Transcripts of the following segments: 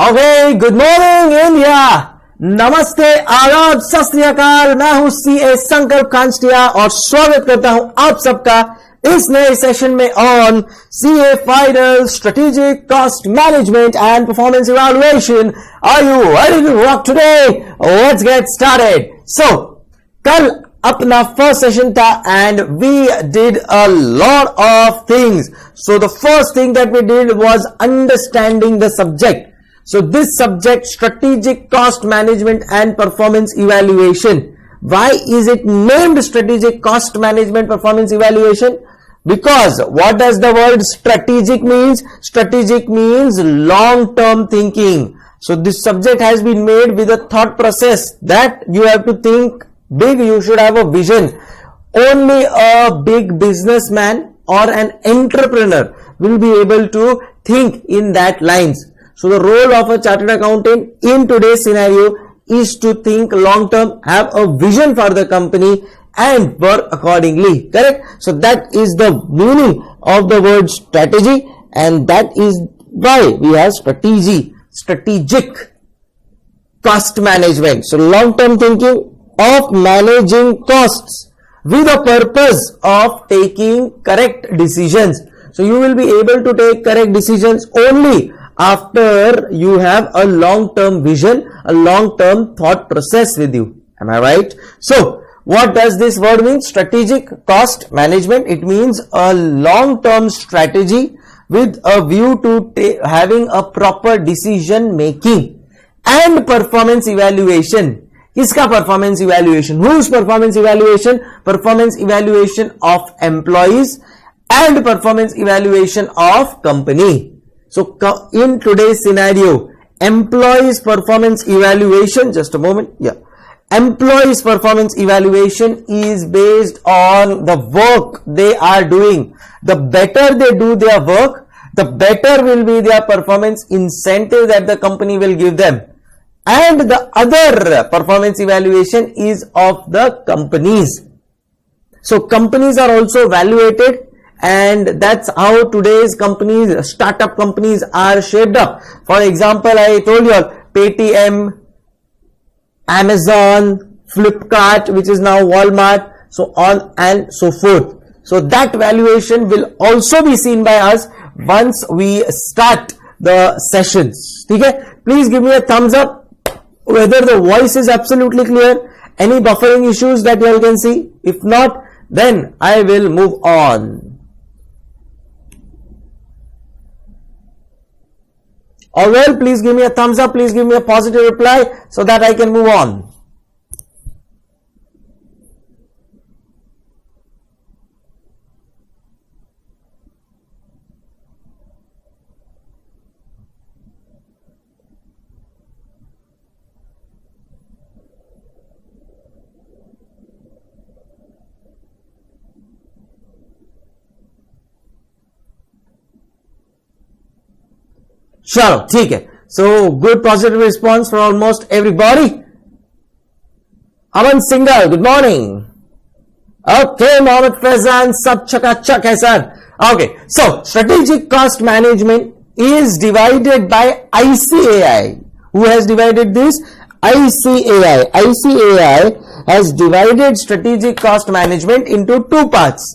Okay, good morning India, नमस्ते, आदाब, सत श्री अकाल। मैं हूं सीए संकल्प कांस्टिया और स्वागत करता हूं आप सबका इस नए सेशन में on CA final strategic cost management and performance evaluation. Are you ready to rock today? Let's get started. So कल अपना फर्स्ट सेशन था and we did a lot of things. So the first thing that we did was understanding the subject. So this subject, strategic cost management and performance evaluation. Why is it named strategic cost management performance evaluation? Because what does the word strategic means? Strategic means long-term thinking. So this subject has been made with a thought process that you have to think big, you should have a vision. Only a big businessman or an entrepreneur will be able to think in that lines. So the role of a chartered accountant in today's scenario is to think long term, have a vision for the company and work accordingly. Correct? So that is the meaning of the word strategy, and that is why we have strategic cost management. So long term thinking of managing costs with a purpose of taking correct decisions. So you will be able to take correct decisions only after you have a long-term vision, a long-term thought process with you. Am I right? So what does this word mean? Strategic cost management. It means a long-term strategy with a view to having a proper decision making and performance evaluation. Kiska performance evaluation? Whose performance evaluation? Performance evaluation of employees and performance evaluation of company. So in today's scenario, employees performance evaluation, just a moment, employees performance evaluation is based on the work they are doing. The better they do their work, the better will be their performance incentive that the company will give them. And the other performance evaluation is of the companies. So companies are also evaluated, and that's how today's companies, startup companies are shaped up. For example, I told you all Paytm, Amazon, Flipkart, which is now Walmart, so on and so forth. So that valuation will also be seen by us once we start the sessions. Okay? Please give me a thumbs up whether the voice is absolutely clear, any buffering issues that you all can see. If not, then I will move on. Or well, please give me a thumbs up, please give me a positive reply so that I can move on. चलो ठीक है. So good positive response from almost everybody. Aman Singhal, good morning. Okay, Mohammed Faizan, sab chakachak hai sir. Okay, so strategic cost management is divided by ICAI. Who has divided this? ICAI. ICAI has divided strategic cost management into two parts.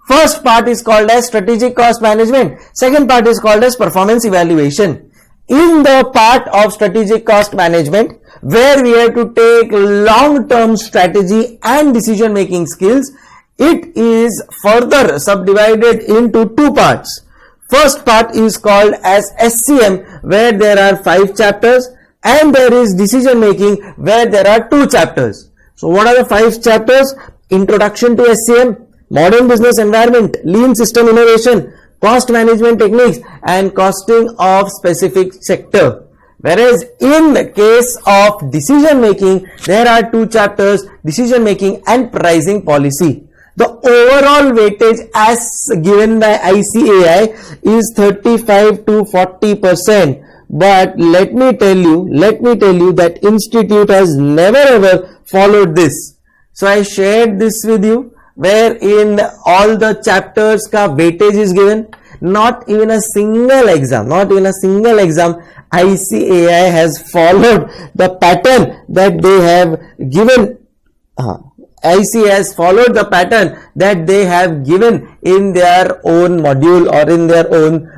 First part is called as strategic cost management. Second part is called as performance evaluation. In the part of strategic cost management, where we have to take long-term strategy and decision-making skills, it is further subdivided into two parts. First part is called as SCM, where there are 5 chapters, and there is decision-making, where there are 2 chapters. So what are the 5 chapters? Introduction to SCM, modern business environment, lean system innovation, cost management techniques, and costing of specific sector. Whereas in the case of decision making, there are 2 chapters, decision making and pricing policy. The overall weightage as given by ICAI is 35 to 40%. But let me tell you that institute has never ever followed this. So I shared this with you, where in all the chapters ka weightage is given. not even a single exam, ICAI has followed the pattern that they have given. ICAI has followed the pattern that they have given in their own module or in their own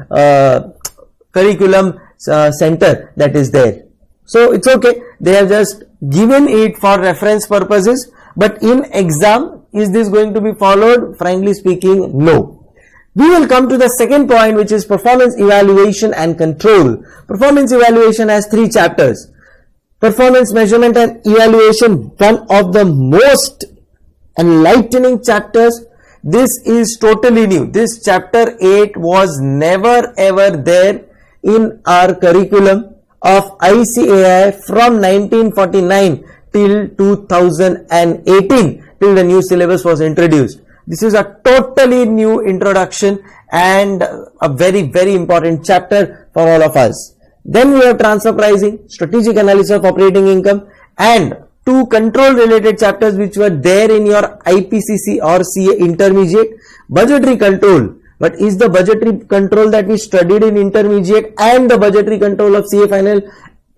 curriculum center that is there. So it's okay, they have just given it for reference purposes, but in exam, is this going to be followed? Frankly speaking, no. We will come to the second point, which is performance evaluation and control. Performance evaluation has 3 chapters. Performance measurement and evaluation, one of the most enlightening chapters. This is totally new. This chapter 8 was never ever there in our curriculum of ICAI from 1949 till 2018, till the new syllabus was introduced. This is a totally new introduction and a very, very important chapter for all of us. Then we have transfer pricing, strategic analysis of operating income, and 2 control related chapters which were there in your IPCC or CA intermediate. Budgetary control. But is the budgetary control that we studied in intermediate and the budgetary control of CA final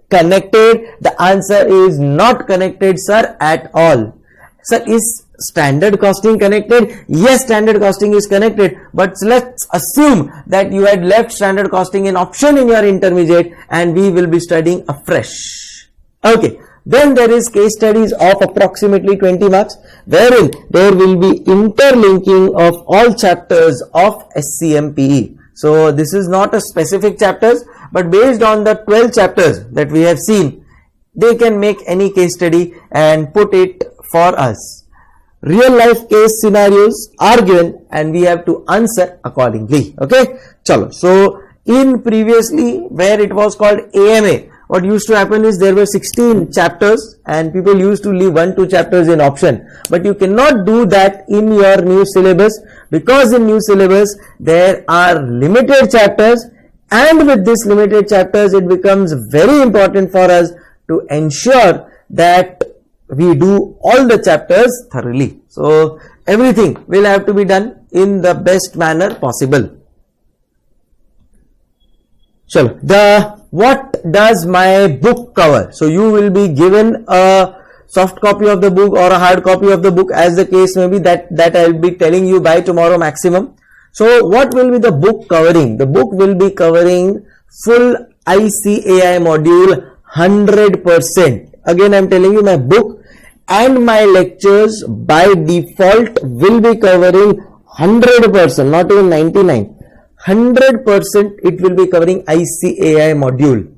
connected? The answer is not connected, sir, at all. Sir, is standard costing connected? Yes, standard costing is connected, but let's assume that you had left standard costing in option in your intermediate and we will be studying afresh. Okay, then there is case studies of approximately 20 marks, wherein there will be interlinking of all chapters of SCMPE. So this is not a specific chapters, but based on the 12 chapters that we have seen, they can make any case study and put it for us. Real life case scenarios are given and we have to answer accordingly. Okay, chalo. So in previously where it was called AMA, what used to happen is there were 16 chapters and people used to leave 1-2 chapters in option, but you cannot do that in your new syllabus, because in new syllabus there are limited chapters, and with this limited chapters it becomes very important for us to ensure that we do all the chapters thoroughly. So everything will have to be done in the best manner possible. So what does my book cover? So you will be given a soft copy of the book or a hard copy of the book, as the case may be, that I will be telling you by tomorrow maximum. So what will be the book covering? The book will be covering full ICAI module 100%. Again I am telling you, my book and my lectures by default will be covering 100%, not even 99. 100% it will be covering ICAI module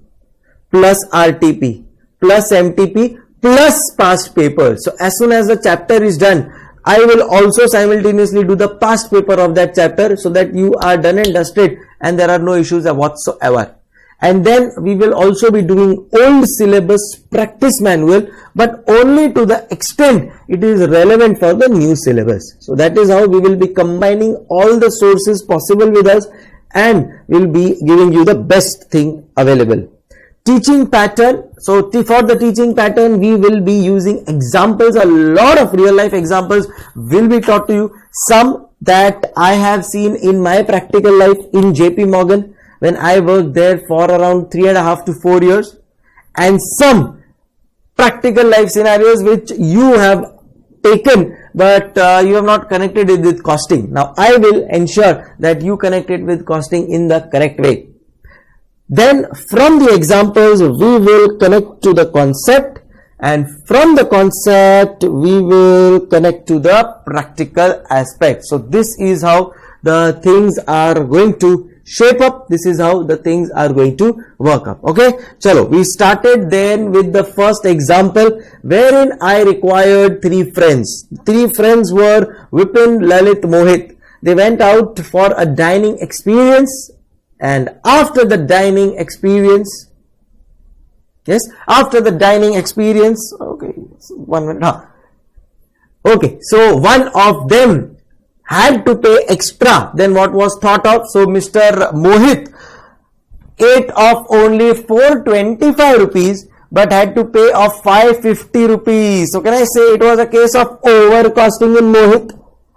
plus RTP plus MTP plus past papers. So as soon as the chapter is done, I will also simultaneously do the past paper of that chapter, so that you are done and dusted and there are no issues whatsoever. And then we will also be doing old syllabus practice manual, but only to the extent it is relevant for the new syllabus. So that is how we will be combining all the sources possible with us and will be giving you the best thing available. Teaching pattern. So for the teaching pattern, we will be using examples. A lot of real life examples will be taught to you. Some that I have seen in my practical life in JP Morgan, when I worked there for around 3.5 to 4 years, and some practical life scenarios which you have taken but you have not connected it with costing. Now I will ensure that you connect it with costing in the correct way. Then from the examples we will connect to the concept, and from the concept we will connect to the practical aspect. So this is how the things are going to shape up. This is how the things are going to work up. Okay, chalo, we started then with the first example, wherein I required 3 friends. 3 friends were Vipin, Lalit, Mohit. They went out for a dining experience, and after the dining experience, okay, one minute. Okay, so one of them had to pay extra than what was thought of. So Mr. Mohit ate of only 425 rupees but had to pay of 550 rupees. So can I say it was a case of over costing in Mohit?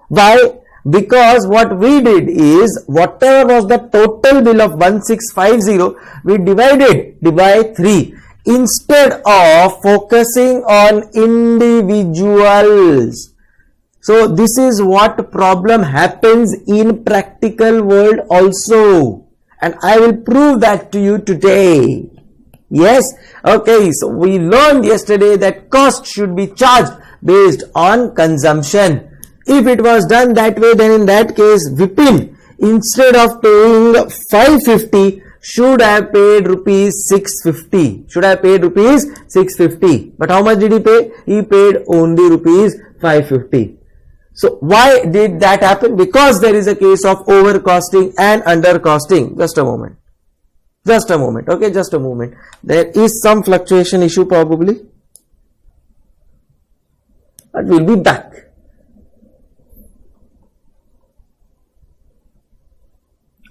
Why? Because what we did is, whatever was the total bill of 1650, we divided by 3 instead of focusing on individuals. So this is what problem happens in practical world also, and I will prove that to you today. Yes, okay, so we learned yesterday that cost should be charged based on consumption. If it was done that way, then in that case Vipin, instead of paying 550, should have paid rupees 650. Should have paid rupees 650. But how much did he pay? He paid only rupees 550. So why did that happen? Because there is a case of overcosting and undercosting. Just a moment. Just a moment. Okay, just a moment. There is some fluctuation issue probably. But we'll be back.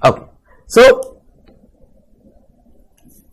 Okay. So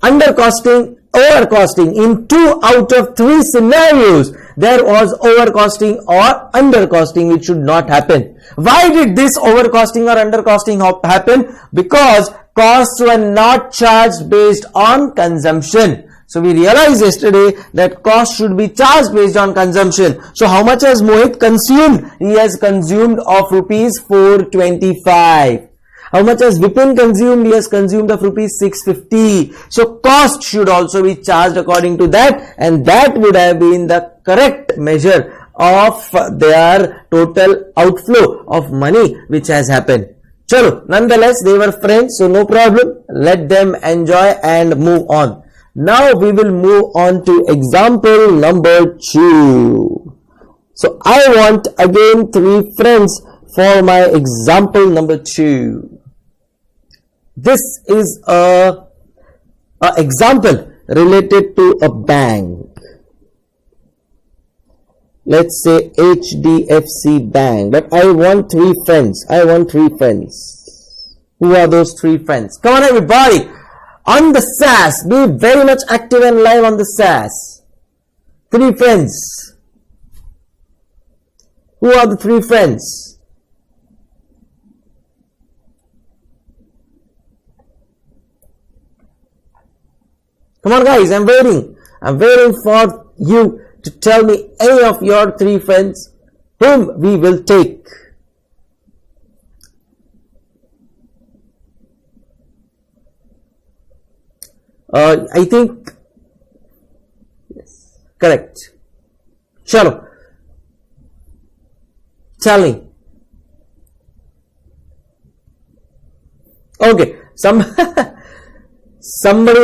undercosting, overcosting, in 2 out of 3 scenarios there was overcosting or undercosting, which should not happen. Why did this overcosting or undercosting happen? Because costs were not charged based on consumption. So we realized yesterday that cost should be charged based on consumption. So how much has Mohit consumed? He has consumed of rupees 425. How much has Vipin consumed? He has consumed of rupees 650. So cost should also be charged according to that, and that would have been the correct measure of their total outflow of money which has happened. Chalo, nonetheless they were friends, so no problem. Let them enjoy and move on. Now we will move on to example number 2. So I want again 3 friends for my example number 2. This is a example related to a bank. Let's say HDFC Bank. But I want 3 friends. I want 3 friends. Who are those 3 friends? Come on everybody. On the SAS. Be very much active and live on the SAS. 3 friends. Who are the 3 friends? Come on guys, I'm waiting. I'm waiting for you to tell me any of your 3 friends whom we will take. I think, yes, correct. Chalo. Tell me. Okay, somebody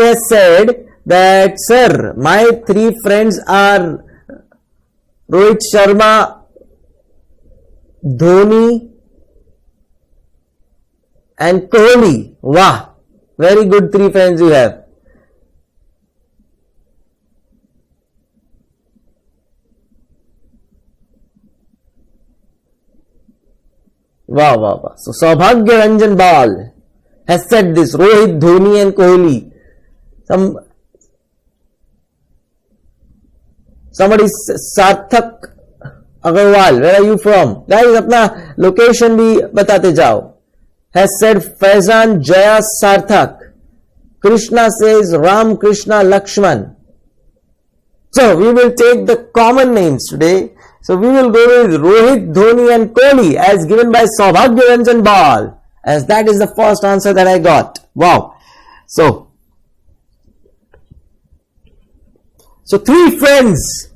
has said that, sir, my 3 friends are Rohit Sharma, Dhoni and Kohli. Wow, very good 3 friends you have. Wow, wow, wow. So Saubhagya Ranjan Bal has said this, Rohit, Dhoni and Kohli. Somebody, Sarthak Agarwal, where are you from? Guys, अपना location भी बताते जाओ. Has said Faizan Jaya Sarthak. Krishna says Ram Krishna Lakshman. So we will take the common names today. So we will go with Rohit, Dhoni and Kohli as given by Saubhagya Ranjan Bal, as that is the first answer that I got. Wow. So 3 friends,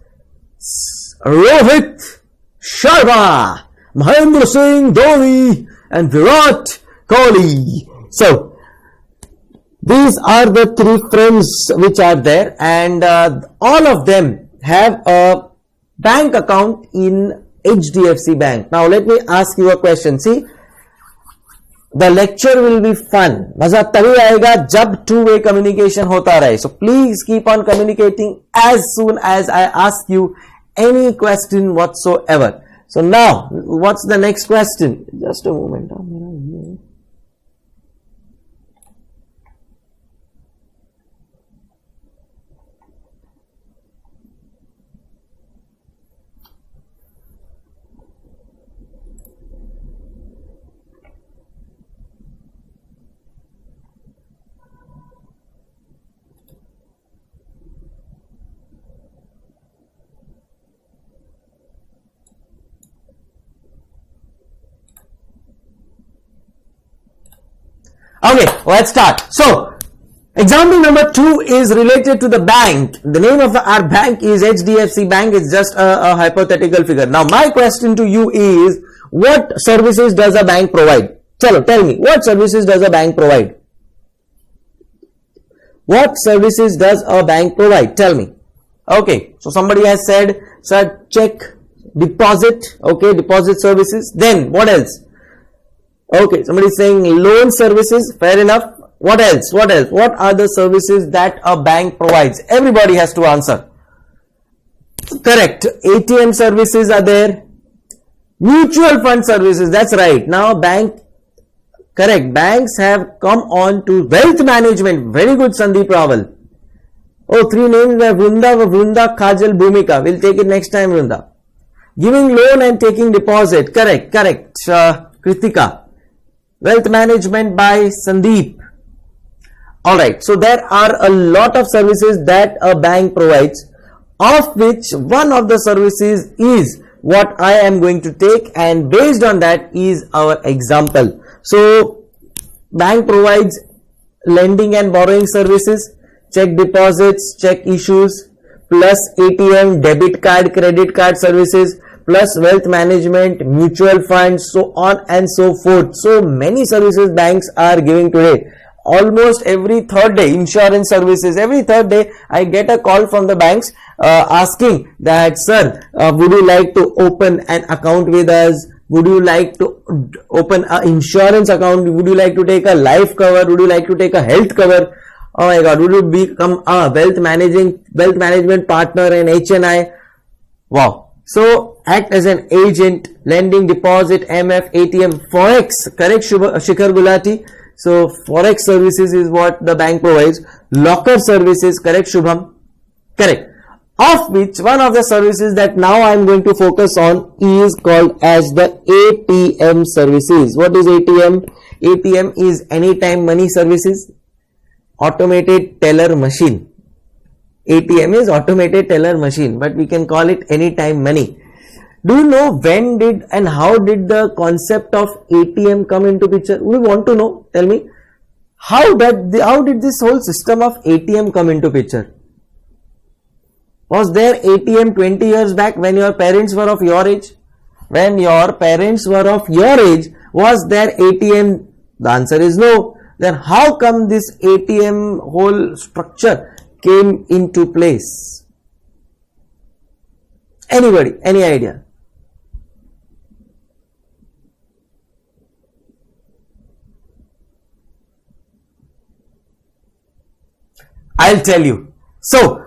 Rohit Sharma, Mahendra Singh Dhoni and Virat Kohli. So these are the 3 friends which are there, and all of them have a bank account in HDFC Bank. Now let me ask you a question. See, the lecture will be fun. मजा तभी आएगा जब 2-way communication होता रहे. So please keep on communicating as soon as I ask you any question whatsoever. So now, what's the next question? Just a moment. Okay, let's start. So, example number 2 is related to the bank. The name of our bank is HDFC Bank. It's just a hypothetical figure. Now, my question to you is, what services does a bank provide? Tell me, what services does a bank provide? What services does a bank provide? Tell me. Okay, so somebody has said, sir, check, deposit, okay, deposit services. Then, what else? Okay, somebody is saying loan services, fair enough. What else? What else? What are the services that a bank provides? Everybody has to answer. Correct. ATM services are there. Mutual fund services, that's right. Now, correct. Banks have come on to wealth management. Very good, Sandeep Raval. Oh, 3 names were Vrunda, Kajal, Bhumika. We'll take it next time, Vrunda. Giving loan and taking deposit. Correct. Kritika. Wealth management by Sandeep. Alright, so there are a lot of services that a bank provides, of which one of the services is what I am going to take, and based on that is our example. So, bank provides lending and borrowing services, check deposits, check issues, plus ATM, debit card, credit card services, plus wealth management, mutual funds, so on and so forth. So many services banks are giving today. Almost every third day, insurance services, every third day I get a call from the banks asking that, sir, would you like to open an account with us? Would you like to open an insurance account? Would you like to take a life cover? Would you like to take a health cover? Oh my God, would you become a wealth management partner in HNI? Wow. So act as an agent, lending, deposit, MF, ATM, Forex. Correct, Shikhar Gulati. So Forex services is what the bank provides. Locker services, correct, Shubham? Correct. Of which one of the services that now I am going to focus on is called as the ATM services. What is ATM? ATM is anytime money services. Automated teller machine. ATM is automated teller machine, but we can call it anytime money. Do you know when did and how did the concept of ATM come into picture? We want to know. Tell me, how did this whole system of ATM come into picture? Was there ATM 20 years back when your parents were of your age? When your parents were of your age, was there ATM? The answer is no. Then how come this ATM whole structure came into place? Anybody? Any idea? I'll tell you. So,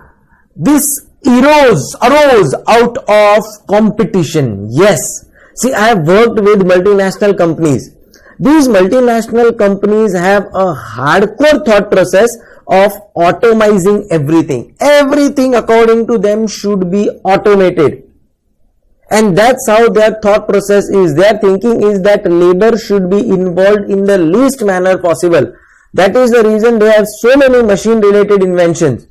this arose out of competition. Yes. See, I have worked with multinational companies. These multinational companies have a hardcore thought process of automizing everything. Everything according to them should be automated. And that's how their thought process is. Their thinking is that labor should be involved in the least manner possible. That is the reason they have so many machine related inventions.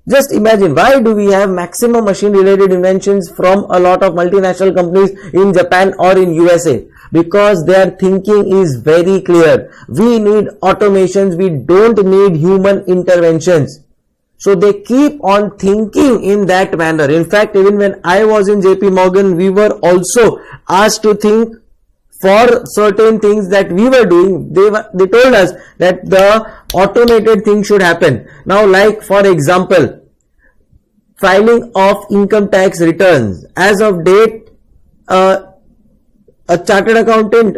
Just imagine, why do we have maximum machine related inventions from a lot of multinational companies in Japan or in USA? Because their thinking is very clear. We need automations, we don't need human interventions. So they keep on thinking in that manner. In fact, even when I was in JP Morgan, we were also asked to think for certain things that we were doing. They told us that the automated thing should happen. Now, like for example, filing of income tax returns. As of date, a chartered accountant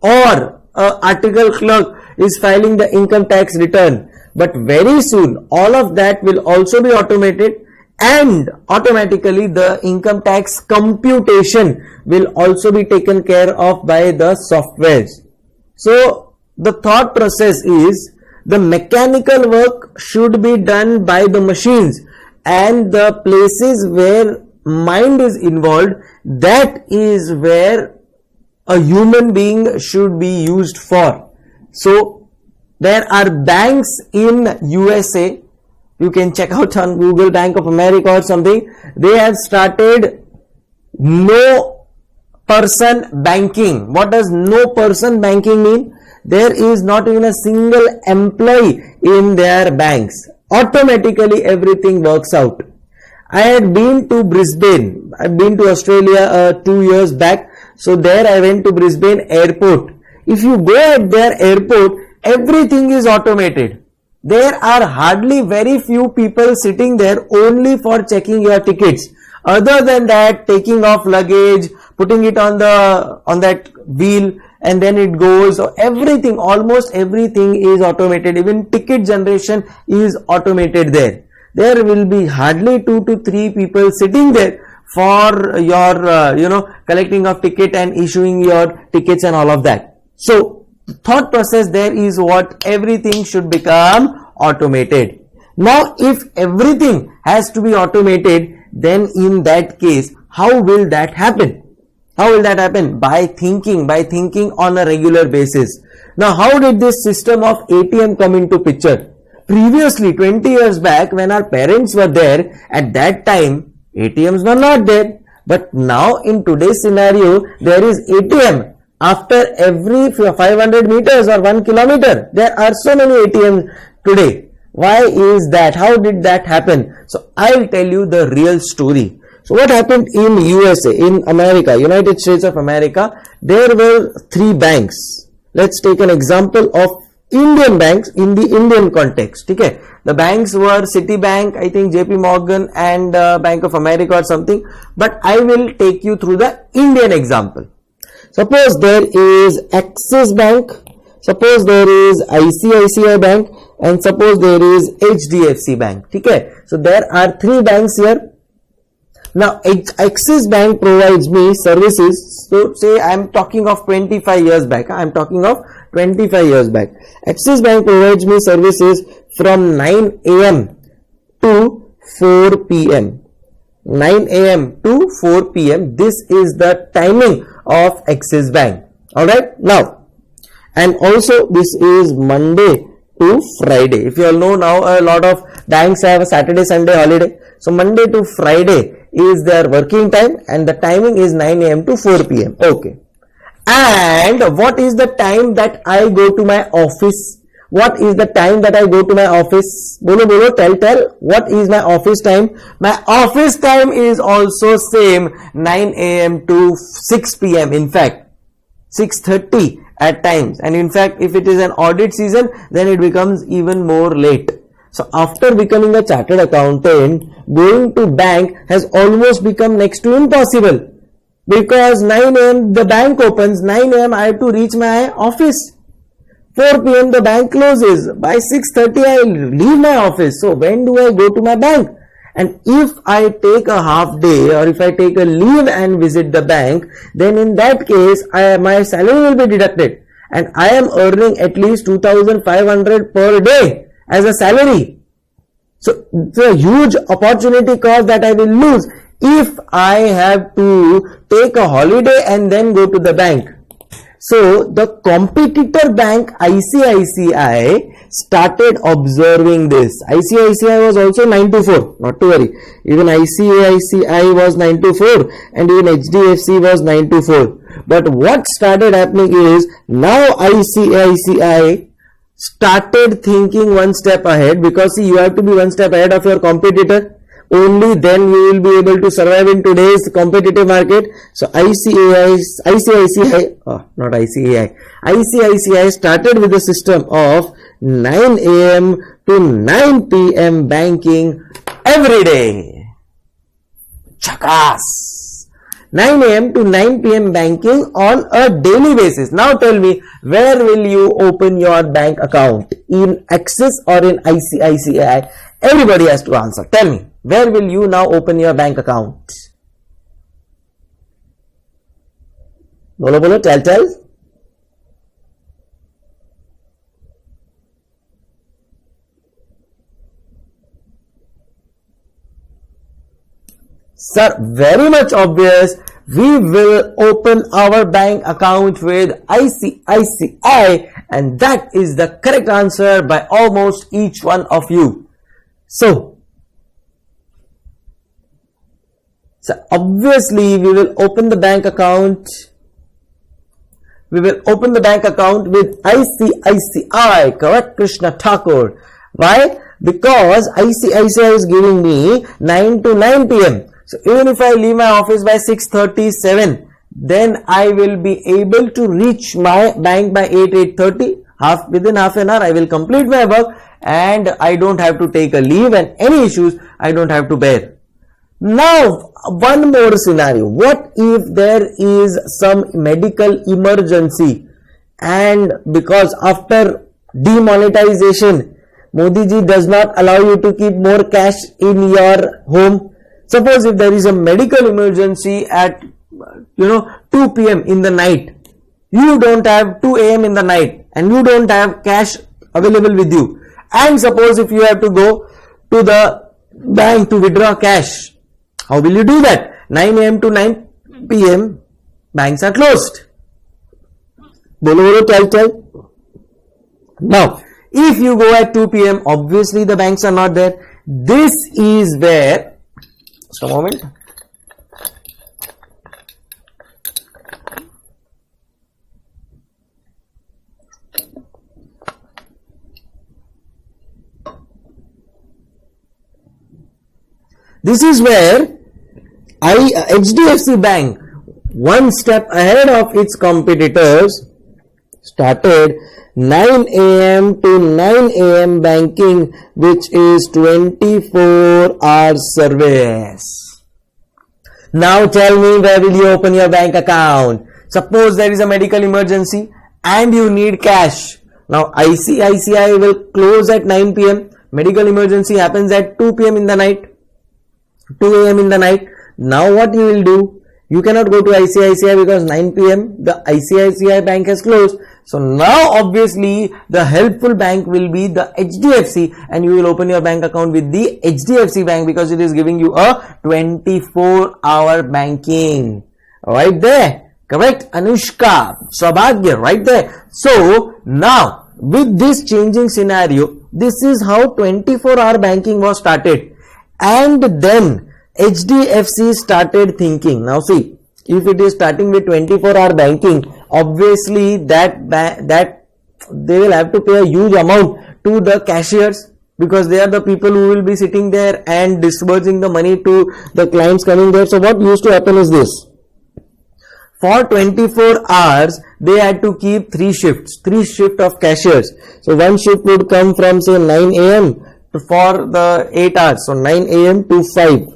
or a article clerk is filing the income tax return. But very soon, all of that will also be automated, and automatically the income tax computation will also be taken care of by the softwares. So the thought process is the mechanical work should be done by the machines, and the places where mind is involved, that is where a human being should be used for. So there are banks in USA, you can check out on Google, Bank of America or something. They have started no person banking. What does no person banking mean? there is not even a single employee in their banks. Automatically everything works out. I had been to Brisbane. I've been to Australia 2 years back. So there I went to Brisbane airport. If you go at their airport, everything is automated. There are hardly very few people sitting there only for checking your tickets. Other than that, taking off luggage, putting it on that wheel, and then it goes. So everything, almost everything is automated. Even ticket generation is automated there. There will be hardly 2 to 3 people sitting there for your collecting of ticket and issuing your tickets and all of that. So thought process there is what everything should become automated. Now if everything has to be automated, then in that case, how will that happen? How will that happen? By thinking on a regular basis. Now how did this system of ATM come into picture? Previously, 20 years back, when our parents were there, at that time ATMs were not there. But now in today's scenario, there is ATM after every 500 meters or 1 kilometer. There are so many ATMs today. Why is that? How did that happen? So I'll tell you the real story. So what happened in USA, in America, United States of America, there were 3 banks. Let's take an example of Indian banks in the Indian context. Okay, the banks were Citibank, I think JP Morgan and Bank of America or something. But I will take you through the Indian example. Suppose there is Axis Bank, suppose there is ICICI Bank, and suppose there is HDFC Bank. Okay, so there are 3 banks here. Now Axis Bank provides me services. So say I am talking of 25 years back. I am talking of 25 years back. Axis Bank provides me services from 9 a.m. to 4 p.m. 9 a.m. to 4 p.m. This is the timing of Axis Bank. Alright, now, and also this is Monday to Friday. If you all know, now a lot of banks have a Saturday, Sunday holiday. So Monday to Friday is their working time, and the timing is 9 a.m. to 4 p.m. Okay. And what is the time that I go to my office? What is the time that I go to my office? Bolo, tell. What is my office time? My office time is also same, 9 a.m. to 6 p.m. In fact, 6:30 at times. And in fact, if it is an audit season, then it becomes even more late. So after becoming a chartered accountant, going to bank has almost become next to impossible. Because 9 a.m. the bank opens, 9 a.m. I have to reach my office. 4 p.m. the bank closes. By 6:30 I leave my office. So when do I go to my bank? And if I take a half day or if I take a leave and visit the bank, then in that case my salary will be deducted. And I am earning at least 2,500 per day as a salary. So it's a huge opportunity cost that I will lose if I have to take a holiday and then go to the bank. So the competitor bank ICICI started observing this. ICICI was also 9 to 4, not to worry. Even ICICI was 9 to 4 and even HDFC was 9 to 4. But what started happening is now ICICI started thinking one step ahead, because see, you have to be one step ahead of your competitor. Only then you will be able to survive in today's competitive market. So ICICI started with a system of 9 a.m. to 9 p.m. banking every day. Chakas! 9 a.m. to 9 p.m. banking on a daily basis. Now tell me, where will you open your bank account? In Axis or in ICICI? Everybody has to answer. Tell me, where will you now open your bank account? Bolo, tell. Sir, very much obvious. We will open our bank account with ICICI, and that is the correct answer by almost each one of you. So obviously we will open the bank account we will open the bank account with ICICI, correct, Krishna Thakur. Why? Because ICICI is giving me 9 to 9 p.m. So even if I leave my office by 6:37, then I will be able to reach my bank by 8:30. Within half an hour I will complete my work and I don't have to take a leave, and any issues I don't have to bear. Now one more scenario. What if there is some medical emergency, and because after demonetization Modi ji does not allow you to keep more cash in your home. Suppose if there is a medical emergency at 2 p.m. in the night, you don't have 2 a.m. in the night and you don't have cash available with you, and suppose if you have to go to the bank to withdraw cash, how will you do that? 9 a.m. to 9 p.m. banks are closed. Bolo tell. Now if you go at 2 p.m. obviously the banks are not there. This is where, just a moment, this is where HDFC Bank, one step ahead of its competitors, started 9 a.m. to 9 a.m. banking, which is 24-hour service. Now tell me, where will you open your bank account? Suppose there is a medical emergency and you need cash. Now ICICI will close at 9 p.m. Medical emergency happens at 2 p.m. in the night, 2 a.m. in the night. Now what you will do? You cannot go to ICICI because 9 p.m. the ICICI bank has closed. So now obviously the helpful bank will be the HDFC, and you will open your bank account with the HDFC Bank because it is giving you a 24-hour banking. Right there. Correct, Anushka. Saubhagya, right there. So now with this changing scenario, this is how 24-hour banking was started. And then HDFC started thinking, now see, if it is starting with 24-hour banking, obviously that they will have to pay a huge amount to the cashiers, because they are the people who will be sitting there and disbursing the money to the clients coming there. So what used to happen is this: for 24 hours they had to keep 3 shifts of cashiers. So one shift would come from say 9 a.m. for the 8 hours, so 9 a.m. to 5.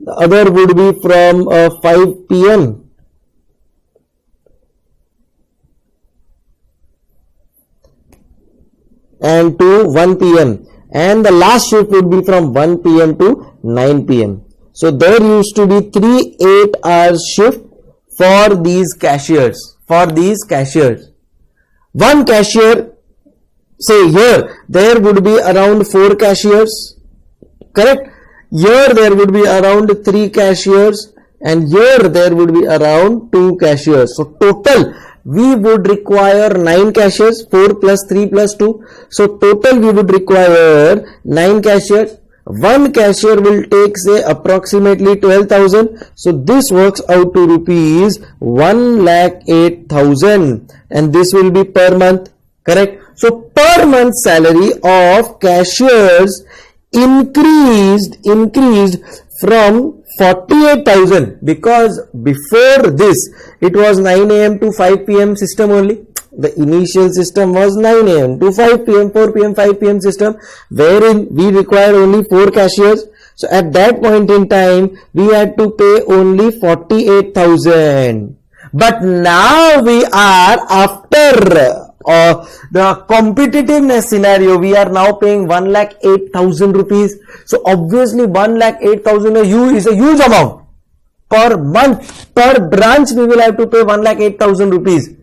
The other would be from 5 p.m. and to 1 p.m. and the last shift would be from 1 p.m. to 9 p.m. So there used to be 3 8-hour shift for these cashiers. One cashier, say here, there would be around 4 cashiers, correct? Here there would be around 3 cashiers, and here there would be around 2 cashiers. So total we would require 9 cashiers, 4 plus 3 plus 2. So total we would require 9 cashiers. One cashier will take say approximately 12,000. So this works out to rupees 1,08,000, and this will be per month, correct? So per month salary of cashiers increased from 48,000, because before this it was 9 a.m. to 5 p.m. system only. The initial system was 9 a.m. to 5 p.m., 4 p.m., 5 p.m. system, wherein we required only 4 cashiers. So at that point in time we had to pay only 48,000. But now we are after the competitiveness scenario, we are now paying 1,08,000 rupees. So obviously 1,08,000 is a huge amount. Per month, per branch we will have to pay 1,08,000 rupees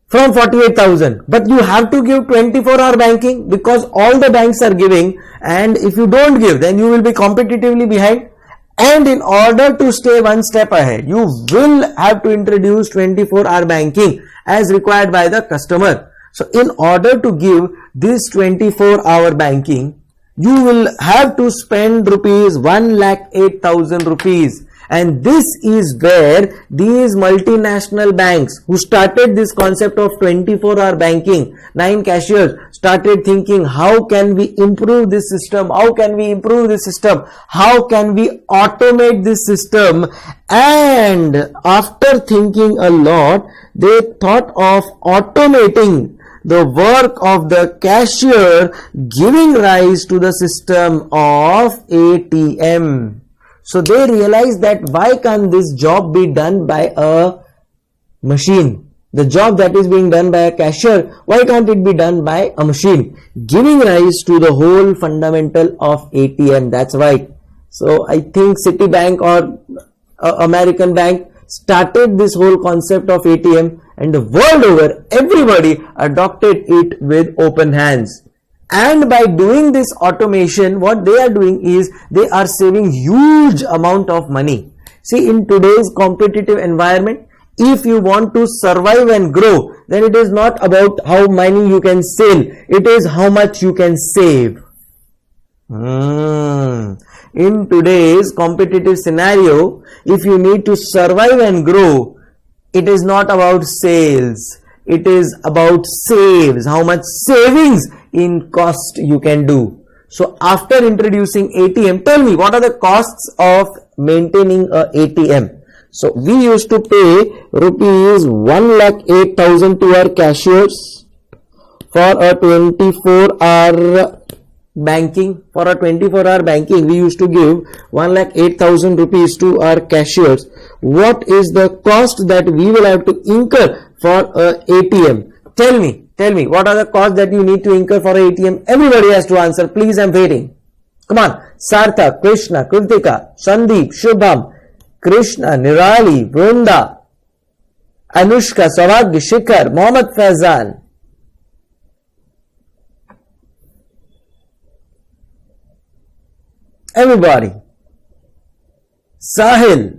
from 48,000. But you have to give 24-hour banking, because all the banks are giving, and if you don't give, then you will be competitively behind. And in order to stay one step ahead, you will have to introduce 24-hour banking as required by the customer. So in order to give this 24-hour banking, you will have to spend rupees 1,08,000 rupees. And this is where these multinational banks who started this concept of 24-hour banking, 9 cashiers, started thinking, how can we improve this system? How can we improve this system? How can we automate this system? And after thinking a lot, they thought of automating the work of the cashier, giving rise to the system of ATM. So they realized that why can't this job be done by a machine? The job that is being done by a cashier, why can't it be done by a machine? Giving rise to the whole fundamental of ATM. That's why. So I think Citibank or American Bank started this whole concept of ATM, and the world over everybody adopted it with open hands. And by doing this automation, what they are doing is they are saving huge amount of money. See, in today's competitive environment, if you want to survive and grow, then it is not about how many you can sell, it is how much you can save. In today's competitive scenario, if you need to survive and grow, it is not about sales, it is about saves, how much savings in cost you can do. So after introducing ATM, tell me, what are the costs of maintaining a ATM? So we used to pay rupees 1,08,000 to our cashiers for a 24-hour banking. For a 24-hour banking, we used to give 1,08,000 rupees to our cashiers. What is the cost that we will have to incur for a ATM? Tell me, what are the costs that you need to incur for a ATM? Everybody has to answer. Please, I'm waiting. Come on. Sarthak, Krishna, Kritika, Sandeep, Shubham, Krishna, Nirali, Vrunda, Anushka, Saurabh, Shikhar, Mohammad Faizan. Everybody. Sahil.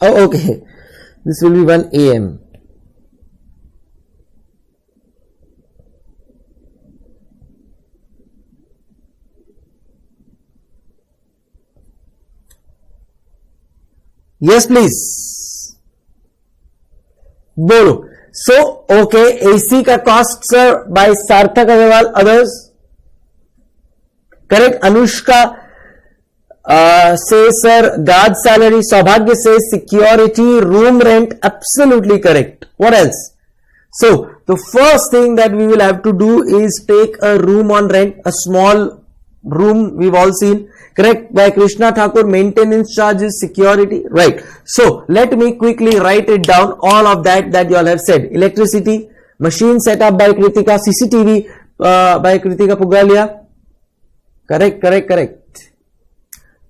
Oh, okay. This will be 1 a.m. Yes, please. Bolo. So, okay, AC ka cost, sir, by Sarthak Agarwal, others? Correct. Anushka says, sir, guard salary. Saubhagya says security, room rent. Absolutely correct. What else? So, the first thing that we will have to do is take a room on rent, a small room we've all seen. Correct. By Krishna Thakur, maintenance charges, security. Right. So, let me quickly write it down, all of that you all have said. Electricity, machine setup by Kritika, CCTV by Kritika Pugalia. Correct.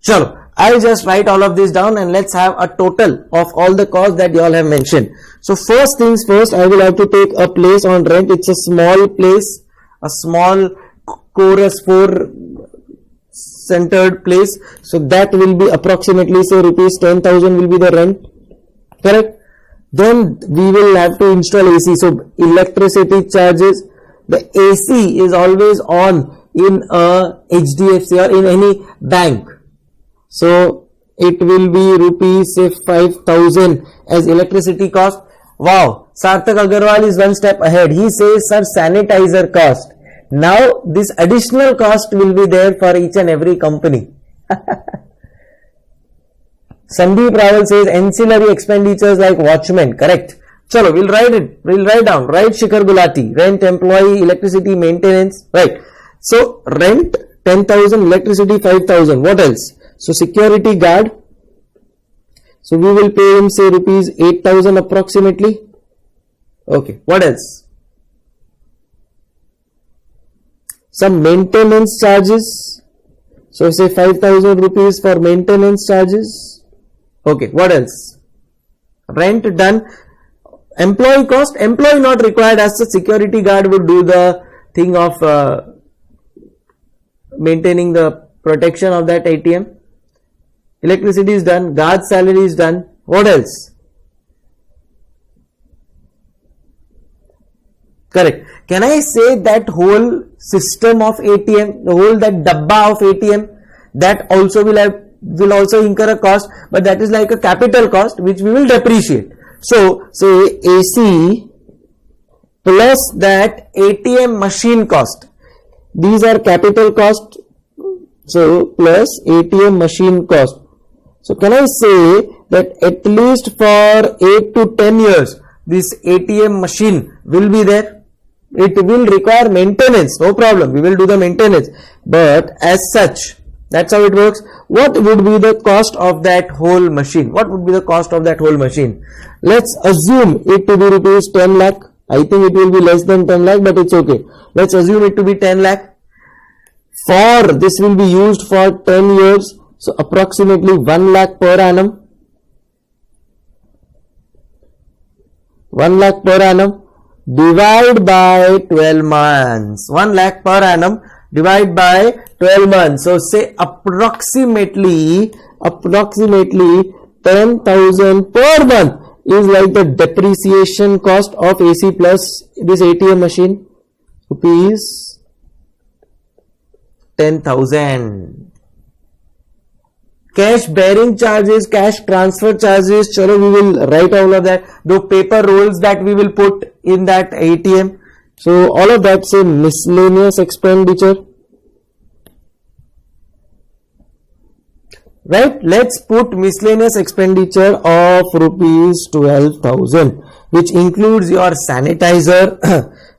Chalo, I'll just write all of this down and let's have a total of all the costs that you all have mentioned. So first things first, I will have to take a place on rent. It's a small place, a small chorus 4 centered place. So that will be approximately, say, rupees 10,000 will be the rent. Correct. Then we will have to install AC. So electricity charges. The AC is always on in a HDFC or in any bank. So it will be rupees, say, 5,000 as electricity cost. Wow, Sarthak Agarwal is one step ahead. He says, sir, sanitizer cost. Now this additional cost will be there for each and every company. Sandeep Raval says ancillary expenditures like watchmen. Correct. Chalo, we'll write it. We'll write down. Right, Shikhar Gulati. Rent, employee, electricity, maintenance. Right. So rent 10,000, electricity 5,000. What else? So security guard. So we will pay him, say, rupees 8,000 approximately. Okay. What else? Some maintenance charges. So say 5,000 rupees for maintenance charges. Okay. What else? Rent done. Employee cost. Employee not required, as the security guard would do the thing of maintaining the protection of that ATM. Electricity is done. Guard salary is done. What else? Correct. Can I say that whole system of ATM, the whole that dabba of ATM, that also will also incur a cost, but that is like a capital cost which we will depreciate. So say AC plus that ATM machine cost. These are capital cost. So plus ATM machine cost. So can I say that at least for 8 to 10 years this ATM machine will be there? It will require maintenance, no problem, we will do the maintenance, but as such, that's how it works. What would be the cost of that whole machine? What would be the cost of that whole machine? Let's assume it to be rupees 10 lakh. I think it will be less than 10 lakh, but it's okay. Let's assume it to be 10 lakh. For this will be used for 10 years, so approximately 1 lakh per annum. 1 lakh per annum. Divide by 12 months. 1 lakh per annum divide by 12 months. So say approximately 10,000 per month is like the depreciation cost of AC plus this ATM machine. Rupees 10,000. Cash bearing charges, cash transfer charges, chalo, we will write all of that. The paper rolls that we will put in that ATM. So all of that say miscellaneous expenditure. Right? Let's put miscellaneous expenditure of rupees 12,000, which includes your sanitizer,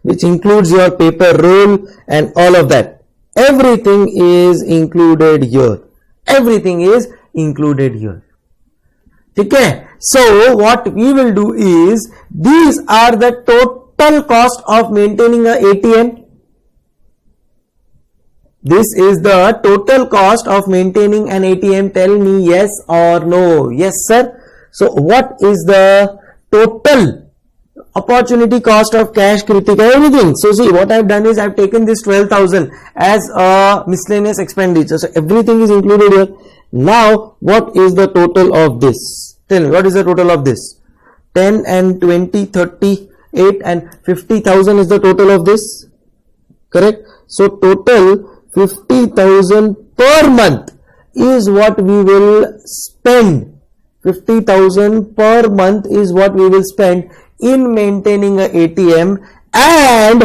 which includes your paper roll and all of that. Everything is included here. Everything is included here. Okay, so what we will do is, these are the total cost of maintaining a ATM. This is the total cost of maintaining an ATM. Tell me yes or no. Yes, sir. So what is the total opportunity cost of cash, Kritika, everything? So see, what I have done is I have taken this 12,000 as a miscellaneous expenditure. So everything is included here. Now, what is the total of this? Tell me, what is the total of this? 10 and 20, 30, 8 and 50,000 is the total of this. Correct? So total 50,000 per month is what we will spend. 50,000 per month is what we will spend in maintaining a ATM, and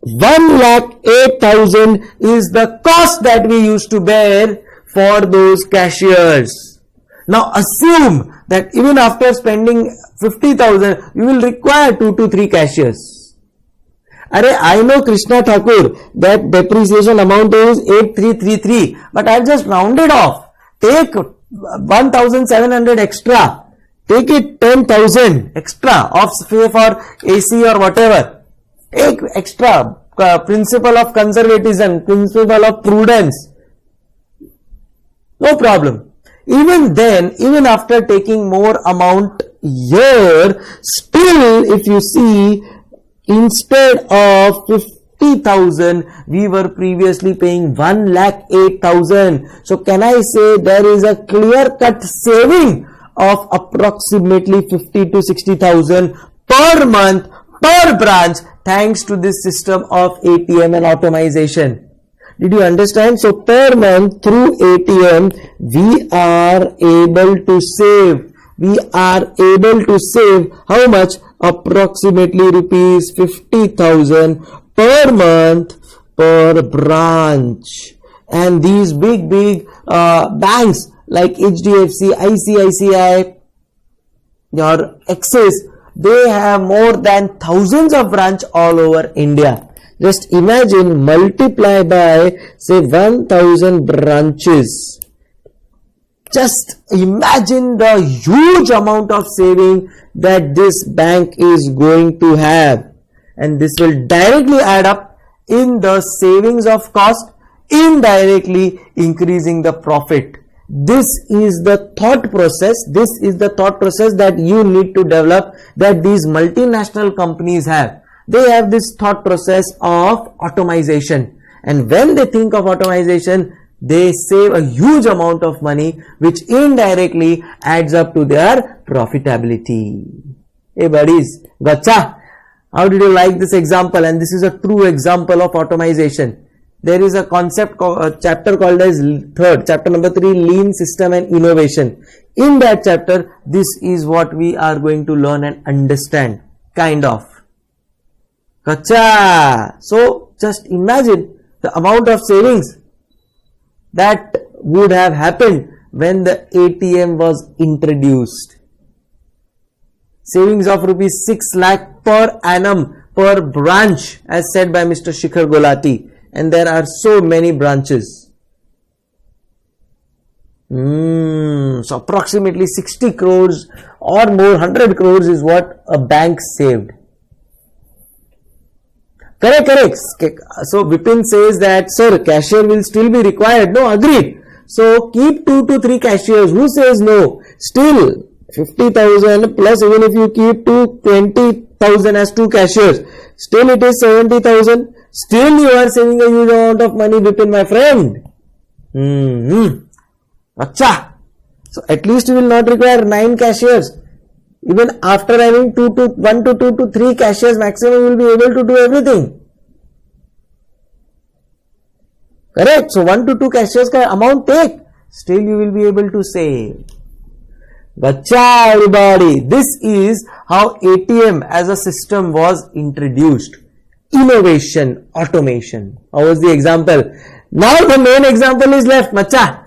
1,08,000 is the cost that we used to bear for those cashiers. Now assume that even after spending 50,000, we will require 2 to 3 cashiers. I know Krishna Thakur, that depreciation amount is 8333, but I'll just round it off. Take 1,700 extra. Take it 10,000 extra of say for AC or whatever. Take extra. Principle of conservatism, principle of prudence. No problem. Even then, even after taking more amount here, still if you see, instead of 50,000, we were previously paying 1,08,000. So can I say there is a clear-cut saving of approximately 50 to 60,000 per month per branch, thanks to this system of ATM and automation. Did you understand? So per month through ATM, we are able to save. We are able to save how much? Approximately rupees 50,000 per month per branch. And these big banks like HDFC, ICICI, or Axis, they have more than thousands of branches all over India. Just imagine, multiply by say 1,000 branches. Just imagine the huge amount of saving that this bank is going to have, and this will directly add up in the savings of cost, indirectly increasing the profit. This is the thought process. This is the thought process that you need to develop, that these multinational companies have. They have this thought process of automation, and when they think of automation, they save a huge amount of money, which indirectly adds up to their profitability. Hey buddies, gotcha? How did you like this example? And this is a true example of automation. There is a concept chapter called as chapter number 3, lean system and innovation. In that chapter, this is what we are going to learn and understand, kind of. Kacha. So just imagine the amount of savings that would have happened when the ATM was introduced. Savings of rupees 6 lakh per annum per branch, as said by Mr. Shikhar Gulati. And there are so many branches. So approximately 60 crores or more, 100 crores is what a bank saved. Correct. So Vipin says that, sir, cashier will still be required. No, agreed. So keep 2 to 3 cashiers. Who says no? Still 50,000 plus, even if you keep 20,000 as 2 cashiers, still it is 70,000. Still you are saving a huge amount of money, Vipin, my friend. Acha. So at least you will not require 9 cashiers. Even after having 1 to 2 to 3 cashiers maximum, you will be able to do everything. Correct. So 1 to 2 cashiers ka amount take. Still you will be able to save. Gotcha, everybody. This is how ATM as a system was introduced. Innovation, automation. How was the example? Now the main example is left. Macha.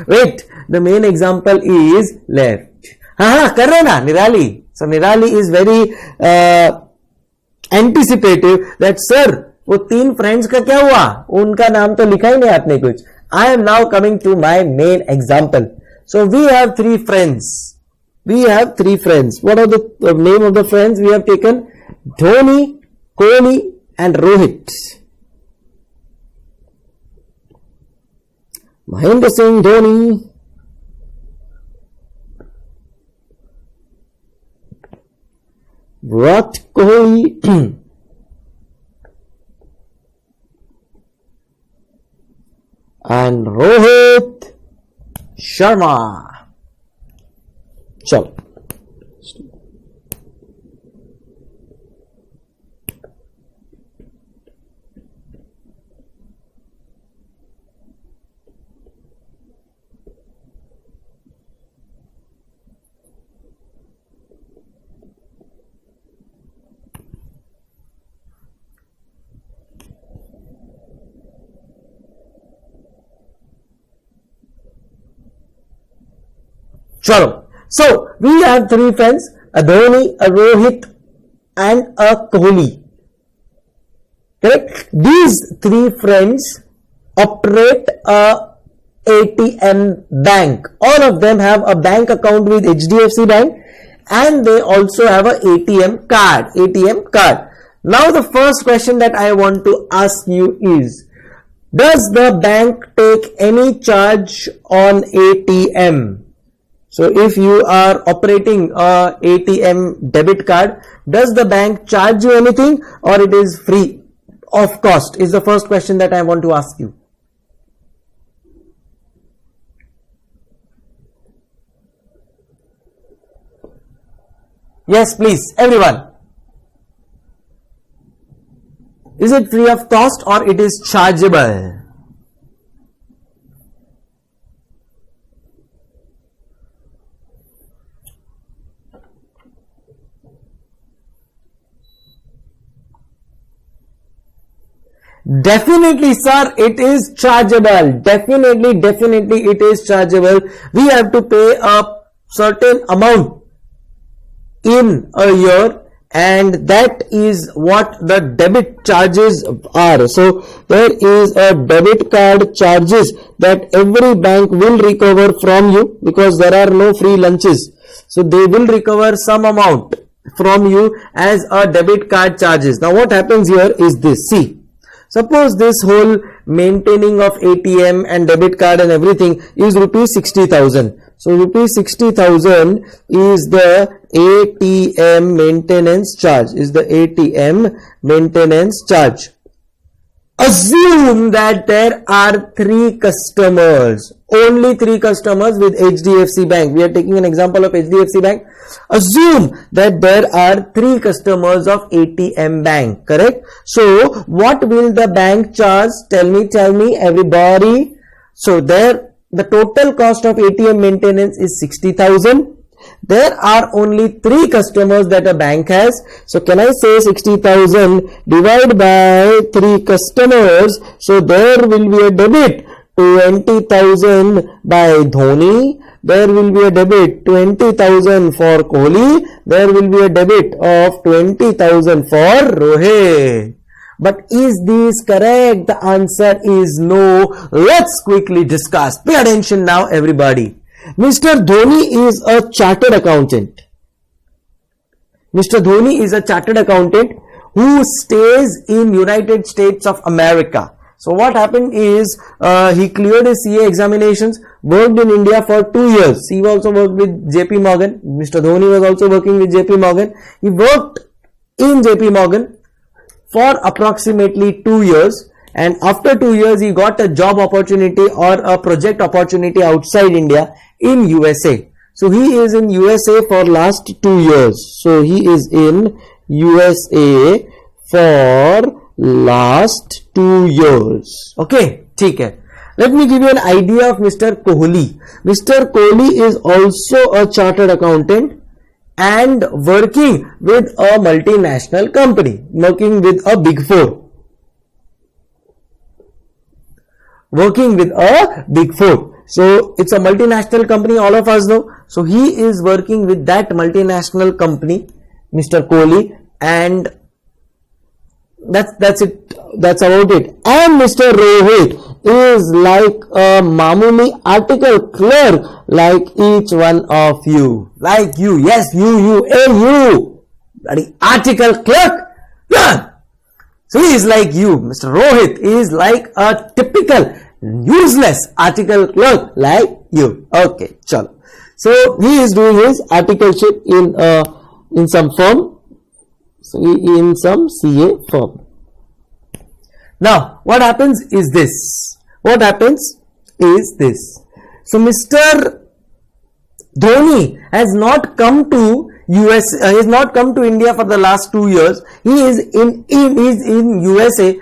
Wait, the main example is left. Kar rahe na, Nirali. So Nirali is very anticipative that, sir, वो 3 friends का क्या हुआ? उनका नाम तो लिखा ही नहीं आपने कुछ. I am now coming to my main example. So we have 3 friends. What are the name of the friends? We have taken Dhoni, Kohli and Rohit. Mahendra Singh Dhoni, Virat Kohli, and Rohit Sharma. Chalo. So we have 3 friends, a Dhoni, a Rohit and a Kohli. Correct? These 3 friends operate a ATM bank. All of them have a bank account with HDFC Bank and they also have a ATM card. Now the first question that I want to ask you is, does the bank take any charge on ATM? So if you are operating a ATM debit card, does the bank charge you anything or it is free of cost? Is the first question that I want to ask you. Yes, please, everyone. Is it free of cost or it is chargeable? Definitely, sir, it is chargeable. Definitely it is chargeable. We have to pay a certain amount in a year and that is what the debit charges are. So there is a debit card charges that every bank will recover from you because there are no free lunches. So they will recover some amount from you as a debit card charges. Now what happens here is this. See. Suppose this whole maintaining of ATM and debit card and everything is rupees 60,000. So rupees 60,000 is the ATM maintenance charge. Assume that there are three customers, only three customers with HDFC Bank. We are taking an example of HDFC Bank. Assume that there are three customers of ATM Bank, correct? So, what will the bank charge? Tell me, everybody. So, there, the total cost of ATM maintenance is 60,000. There are only three customers that a bank has. So can I say 60,000 divided by three customers? So there will be a debit 20,000 by Dhoni. There will be a debit 20,000 for Kohli. There will be a debit of 20,000 for Rohit. But is this correct? The answer is no. Let's quickly discuss. Pay attention now, everybody. Mr. Dhoni is a chartered accountant. Mr. Dhoni is a chartered accountant who stays in United States of America. So what happened is he cleared his CA examinations, worked in India for 2 years. He also worked with JP Morgan. Mr. Dhoni was also working with JP Morgan. He worked in JP Morgan for approximately 2 years. And after 2 years, he got a job opportunity or a project opportunity outside India in USA. So he is in USA for last 2 years. So he is in USA for last 2 years. Okay, ठीक है. Let me give you an idea of Mr. Kohli. Mr. Kohli is also a chartered accountant and working with a multinational company, working with a Big Four. So it's a multinational company, all of us know. So he is working with that multinational company, Mr. Kohli, and that's it. That's about it. And Mr. Rohit is like a mamuli article clerk, like each one of you. Like you, yes, you, bloody article clerk. Yeah. So he is like you. Mr. Rohit is like a typical useless article clerk like you. Okay, chalo. So he is doing his articleship in some firm, so in some CA firm. Now, what happens is this. So Mr. Dhoni has not come to US. He has not come to India for the last 2 years. He is in USA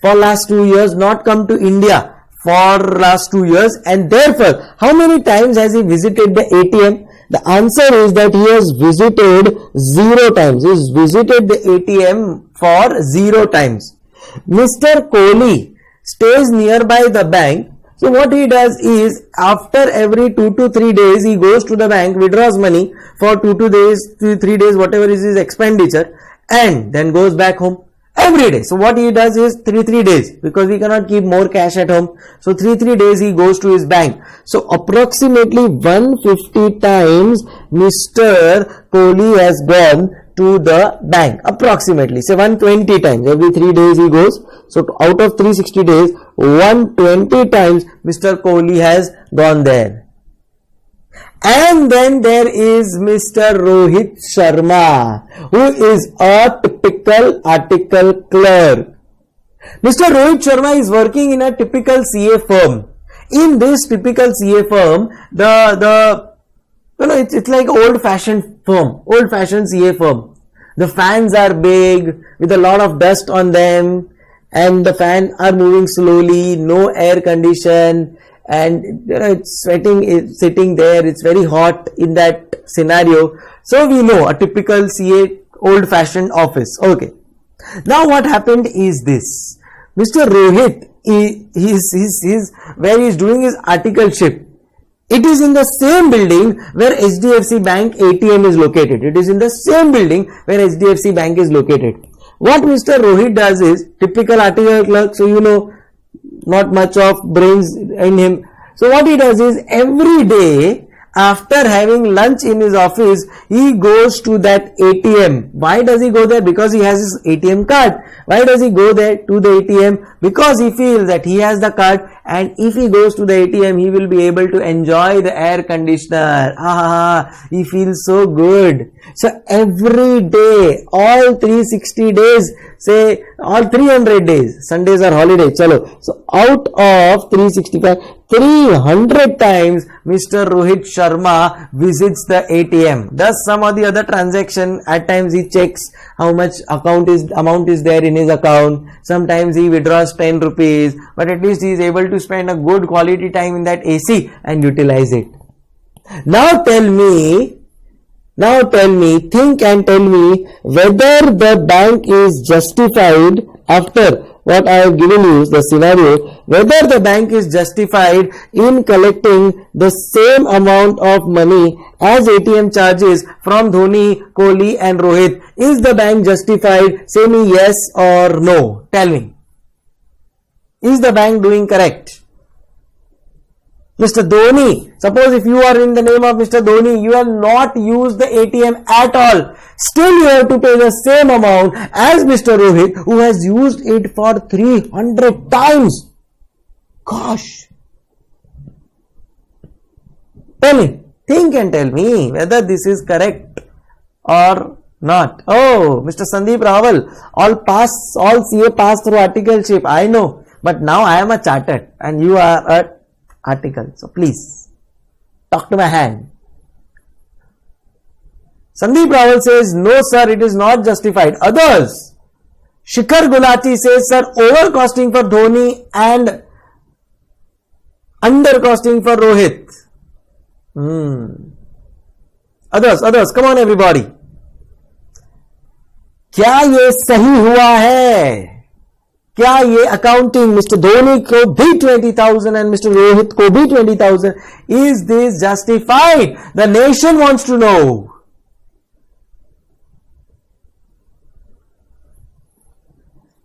for last 2 years. Not come to India for last 2 years. And therefore, how many times has he visited the ATM? The answer is that he has visited 0 times. He has visited the ATM for 0 times. Mr. Kohli stays nearby the bank. So what he does is, after every 2 to 3 days, he goes to the bank, withdraws money for 2 to 3 days, whatever is his expenditure, and then goes back home every day. So what he does is 3 days, because he cannot keep more cash at home. So 3 days he goes to his bank. So approximately 150 times Mr. Kohli has gone to the bank, approximately say 120 times. Every 3 days he goes. So out of 360 days, 120 times Mr. Kohli has gone there. And then there is Mr. Rohit Sharma, who is a typical article clerk. Mr. Rohit Sharma is working in a typical CA firm. In this typical CA firm, it's like old-fashioned firm, old-fashioned CA firm. The fans are big with a lot of dust on them, and the fans are moving slowly, no air condition, and it's sweating, it's sitting there, it's very hot in that scenario. So we know a typical CA old-fashioned office. Okay. Now what happened is this. Mr. Rohit, he's where he's doing his articleship. It is in the same building where HDFC Bank ATM is located. It is in the same building where HDFC Bank is located. What Mr. Rohit does is, typical article clerk, so you know, not much of brains in him. So what he does is, every day after having lunch in his office, he goes to that ATM. Why does he go there? Because he has his ATM card. Why does he go there to the ATM? Because he feels that he has the card, and if he goes to the ATM, he will be able to enjoy the air conditioner. He feels so good. So every day, all 360 days, say all 300 days. Sundays are holiday. Chalo. So out of 365, 300 times Mr. Rohit Sharma visits the ATM. Does some of the other transaction. At times he checks how much amount is there in his account. Sometimes he withdraws 10 rupees. But at least he is able to spend a good quality time in that AC and utilize it. Now tell me, think and tell me whether the bank is justified after what I have given you, the scenario, whether the bank is justified in collecting the same amount of money as ATM charges from Dhoni, Kohli and Rohit. Is the bank justified? Say me yes or no. Tell me. Is the bank doing correct? Mr. Dhoni, suppose if you are in the name of Mr. Dhoni, you have not used the ATM at all. Still you have to pay the same amount as Mr. Rohit, who has used it for 300 times. Gosh. Tell me, think and tell me whether this is correct or not. Oh, Mr. Sandeep Rawal, all CA pass through articleship. I know, but now I am a chartered and you are a article. So please talk to my hand. Sandeep Rawal says, no sir, it is not justified. Others, Shikhar Gulati says, sir, overcosting for Dhoni and undercosting for Rohit. Others, come on everybody. क्या ये सही हुआ है? क्या ये accounting mister Dhoni को भी 20,000 and Mr. Rohit को भी 20,000? Is this justified? The nation wants to know.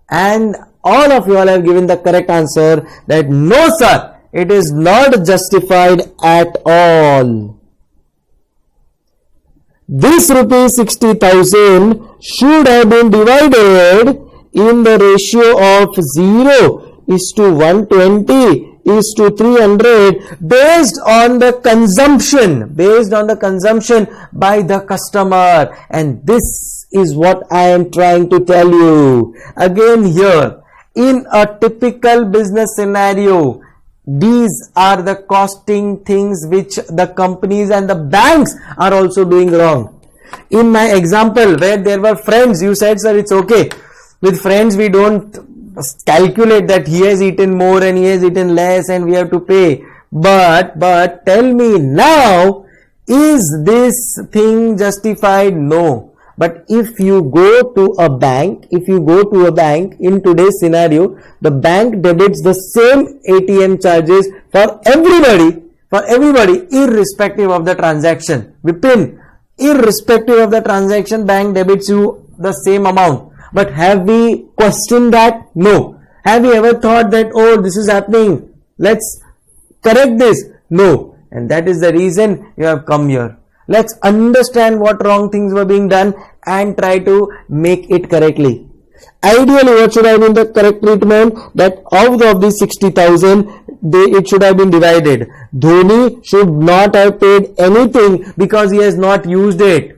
And all of you all have given the correct answer that no sir, it is not justified at all. This rupees 60,000 should have been divided in the ratio of 0:120:300 based on the consumption by the customer. And this is what I am trying to tell you. Again here, in a typical business scenario, these are the costing things which the companies and the banks are also doing wrong. In my example where there were friends, you said, sir, it's okay. With friends, we don't calculate that he has eaten more and he has eaten less and we have to pay. But tell me now, is this thing justified? No. But if you go to a bank, in today's scenario, the bank debits the same ATM charges for everybody, irrespective of the transaction. Vipin, irrespective of the transaction, bank debits you the same amount. But have we questioned that? No. Have we ever thought that, oh, this is happening, let's correct this? No. And that is the reason you have come here. Let's understand what wrong things were being done and try to make it correctly. Ideally, what should have been the correct treatment? That of the 60,000, it should have been divided. Dhoni should not have paid anything because he has not used it.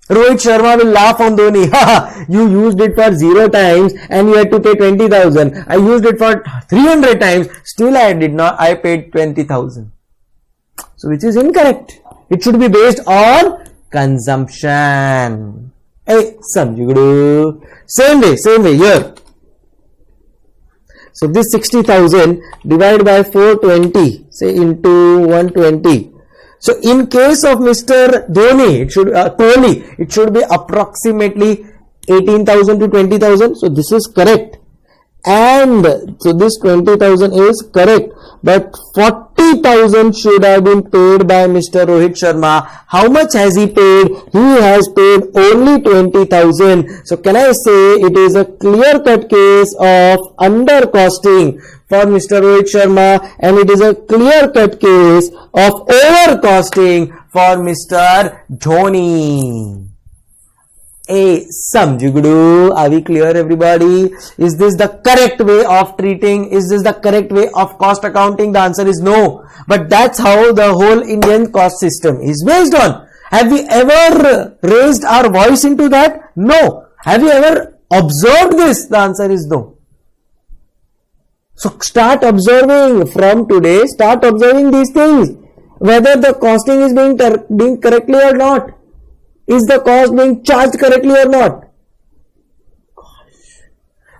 Rohit Sharma will laugh on Dhoni. You used it for 0 times and you had to pay 20,000. I used it for 300 times. Still I paid 20,000. So which is incorrect. It should be based on consumption. Hey, same way here. So this 60,000 divided by 420, say into 120. So in case of Mr. Dhoni, it should be approximately 18,000 to 20,000. So this is correct. And so this 20,000 is correct. But 40,000 should have been paid by Mr. Rohit Sharma. How much has he paid? He has paid only 20,000. So can I say it is a clear-cut case of undercosting for Mr. Rohit Sharma, and it is a clear-cut case of overcosting for Mr. Dhoni. Hey, samjhugudu, are we clear everybody? Is this the correct way of treating? Is this the correct way of cost accounting? The answer is no. But that's how the whole Indian cost system is based on. Have we ever raised our voice into that? No. Have you ever observed this? The answer is no. So start observing from today, start observing these things. Whether the costing is being correctly or not. Is the cost being charged correctly or not?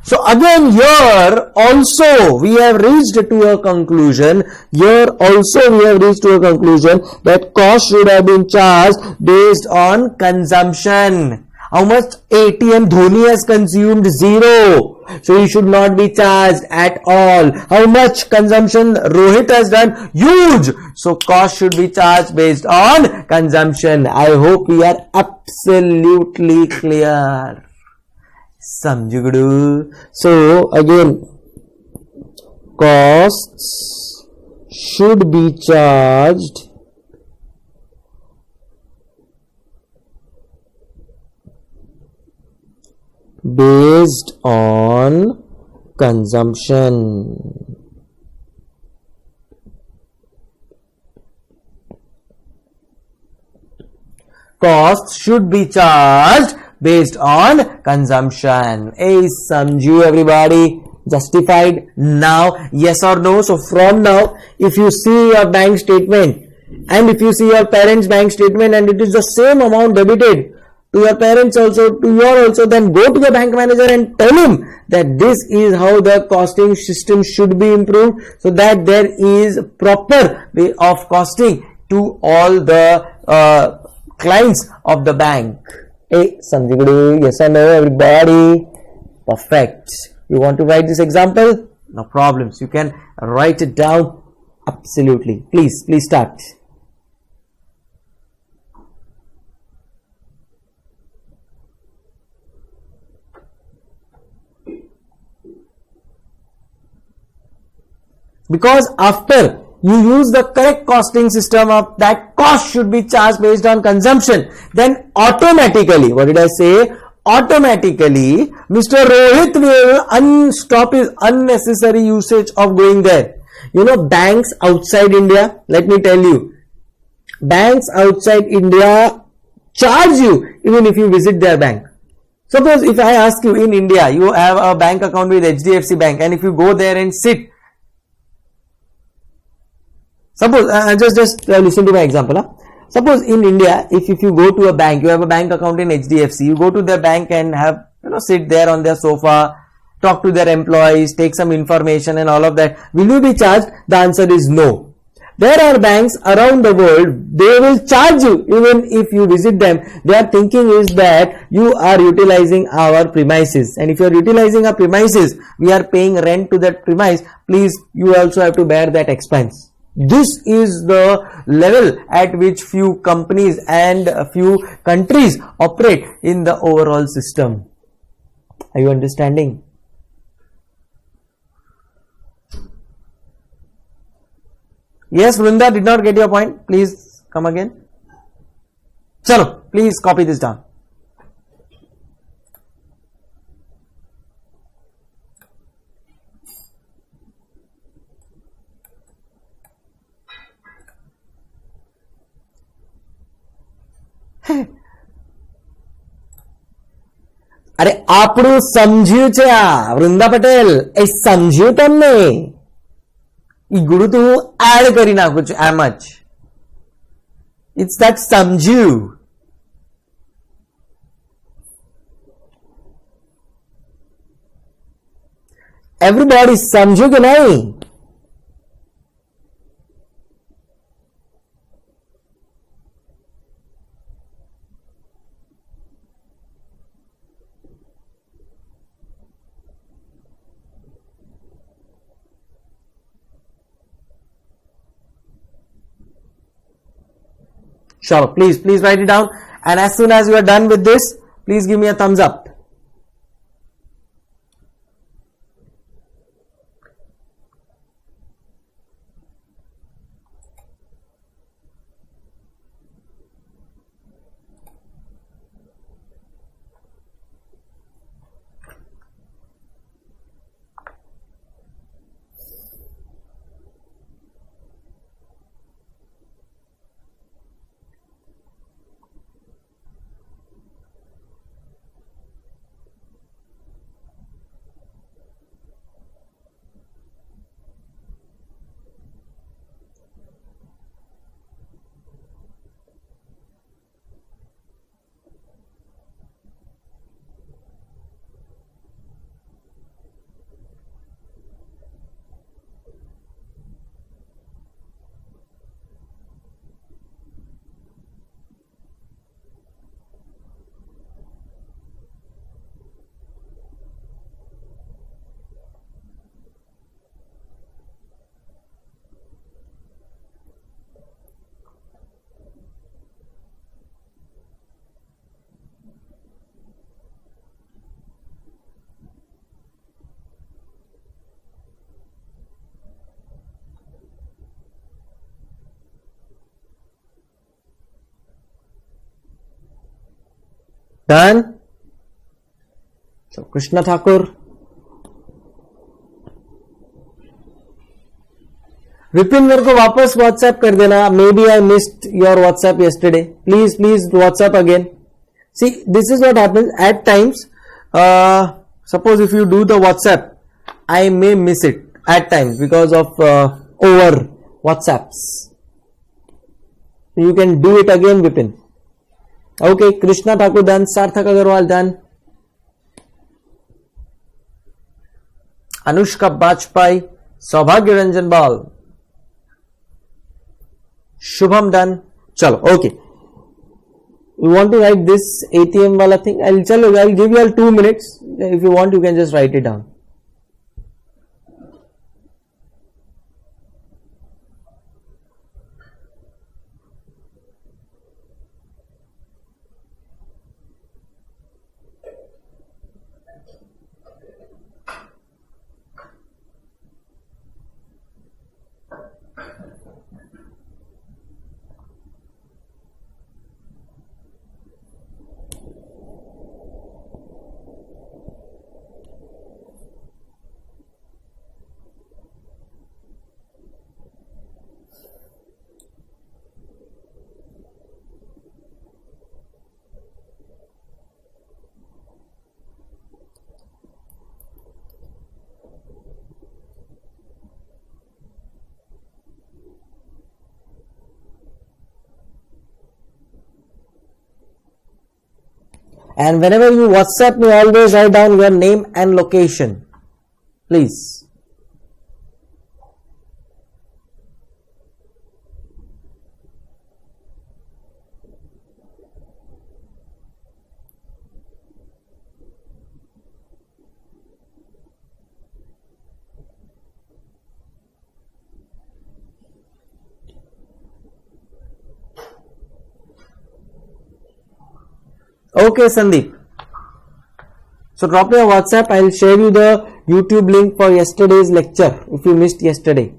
So again here also we have reached to a conclusion. Here also we have reached to a conclusion that cost should have been charged based on consumption. How much ATM Dhoni has consumed? 0. So he should not be charged at all. How much consumption Rohit has done? Huge. So cost should be charged based on consumption. I hope we are absolutely clear. Samjhugudu. So again, costs should be charged based on consumption. Costs should be charged based on consumption. Is samjhu everybody? Justified now? Yes or no? So from now, if you see your bank statement and if you see your parents' bank statement and it is the same amount debited to your parents also, to your also, then go to the bank manager and tell him that this is how the costing system should be improved, so that there is proper way of costing to all the clients of the bank. Hey, Samjhugudu, yes or no everybody? Perfect. You want to write this example? No problems. You can write it down. Absolutely. Please start. Because after you use the correct costing system of that cost should be charged based on consumption, then automatically, what did I say? Automatically, Mr. Rohit will stop his unnecessary usage of going there. You know, banks outside India, let me tell you, banks outside India charge you even if you visit their bank. Suppose if I ask you, in India, you have a bank account with HDFC Bank, and if you go there and sit, suppose, just listen to my example. Suppose in India, if you go to a bank, you have a bank account in HDFC, you go to the bank and have, sit there on their sofa, talk to their employees, take some information and all of that. Will you be charged? The answer is no. There are banks around the world, they will charge you even if you visit them. Their thinking is that you are utilizing our premises, and if you are utilizing our premises, we are paying rent to that premise. Please, you also have to bear that expense. This is the level at which few companies and a few countries operate in the overall system. Are you understanding? Yes, Vrinda, did not get your point. Please come again. Chalo, please copy this down. અરે આપણું સમજ્યું છે આ વૃંદા પટેલ એ સમજ્યું તમને ઈ ગુરુ તો હું એડ કરી નાખું છું એમ જ ઇટ્સ ધેટ સમજ્યું એવરીબોડી સમજ્યું કે નહીં Sure, please write it down, and as soon as you are done with this, please give me a thumbs up. Done. So Krishna Thakur. Vipin मेरे को वापस व्हाट्सएप कर देना. May be I missed your WhatsApp yesterday. Please WhatsApp again. See, this is what happens at times. Suppose if you do the WhatsApp, I may miss it at times because of over WhatsApps. You can do it again, Vipin. Okay, Krishna Thakur done. Sarthak Agarwal done. Anushka Bajpai, Saubhagya Ranjan Bal. Shubham done. Chalo, okay. You want to write this ATM wala thing? I'll give you all 2 minutes. If you want, you can just write it down. And whenever you WhatsApp me, always write down your name and location, please. Okay, Sandeep. So drop your WhatsApp. I'll share you the YouTube link for yesterday's lecture if you missed yesterday.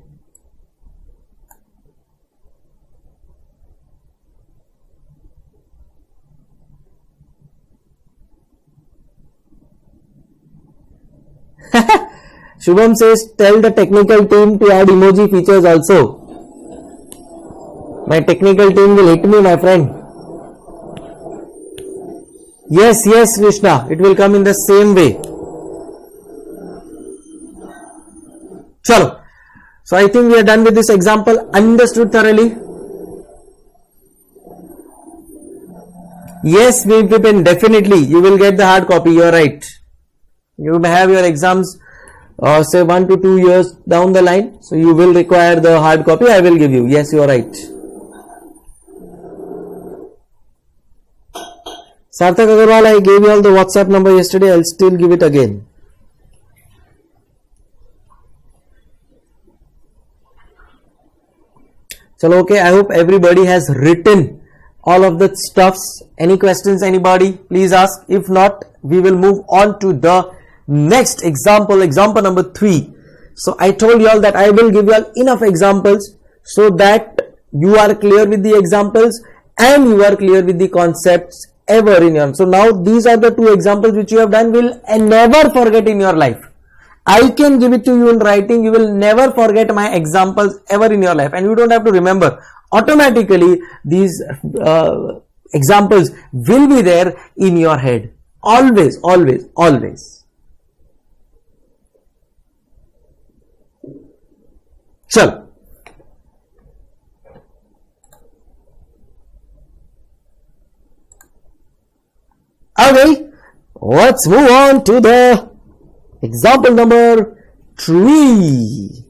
Shubham says, tell the technical team to add emoji features also. My technical team will hit me, my friend. Yes, Krishna, it will come in the same way. Chalo. So I think we are done with this example. Understood thoroughly? Yes, Vipin, definitely. You will get the hard copy. You are right. You may have your exams say 1 to 2 years down the line. So you will require the hard copy. I will give you. Yes, you are right. Sarthak Agarwal, I gave you all the WhatsApp number yesterday. I'll still give it again. Chalo, okay. I hope everybody has written all of the stuffs. Any questions, anybody? Please ask. If not, we will move on to the next example. Example number 3. So I told you all that I will give you all enough examples so that you are clear with the examples and you are clear with the concepts ever in your. So now these are the 2 examples which you have done will never forget in your life. I can give it to you in writing. You will never forget my examples ever in your life, and you don't have to remember. Automatically these examples will be there in your head. Always. Chal. Okay, let's move on to the example number 3.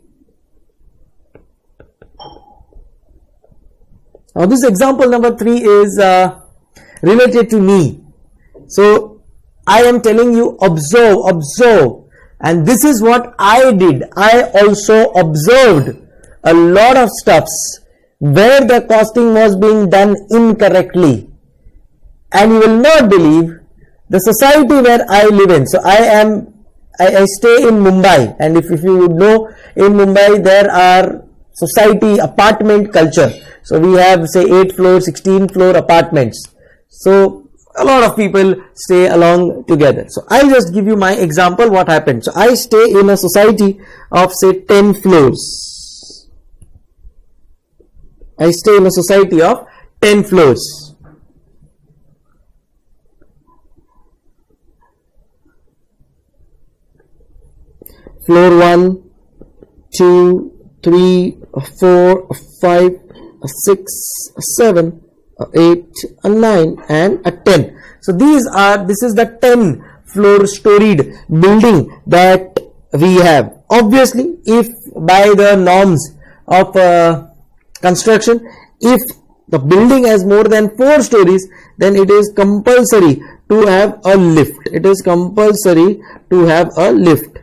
Now this example number 3 is related to me. So I am telling you, observe, and this is what I did. I also observed a lot of stuffs where the costing was being done incorrectly, and you will not believe the society where I live in. So I stay in Mumbai, and if you would know, in Mumbai there are society apartment culture. So we have say 8 floor, 16 floor apartments. So a lot of people stay along together. So I'll just give you my example what happened. So I stay in a society of say 10 floors. I stay in a society of 10 floors. Floor 1, 2, 3, 4, 5, 6, 7, 8, 9 and a 10. So this is the 10 floor storied building that we have. Obviously, if by the norms of construction, if the building has more than 4 stories, then it is compulsory to have a lift. It is compulsory to have a lift.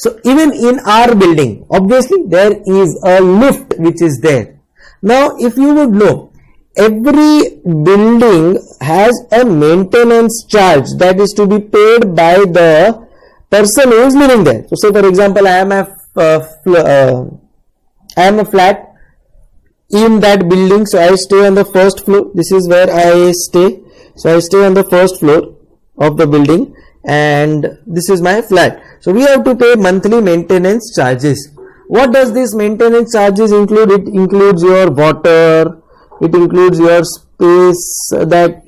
So even in our building, obviously there is a lift which is there. Now if you would know, every building has a maintenance charge that is to be paid by the person who is living there. So say for example, I am a flat in that building, so I stay on the first floor. This is where I stay. So I stay on the first floor of the building and this is my flat. So we have to pay monthly maintenance charges. What does this maintenance charges include? It includes your water, it includes your space that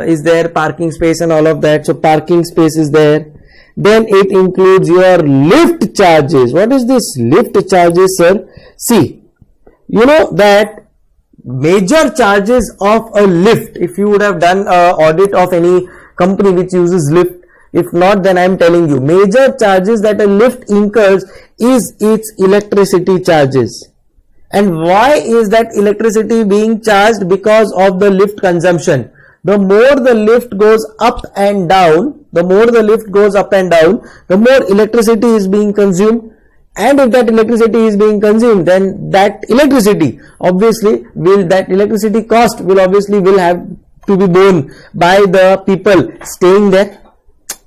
is there, parking space and all of that. So parking space is there. Then it includes your lift charges. What is this lift charges, sir? See, you know that major charges of a lift, if you would have done an audit of any company which uses lift, if not, then I am telling you, major charges that a lift incurs is its electricity charges. And why is that electricity being charged? Because of the lift consumption. The more the lift goes up and down, the more electricity is being consumed. And if that electricity is being consumed, then that electricity cost will have to be borne by the people staying there.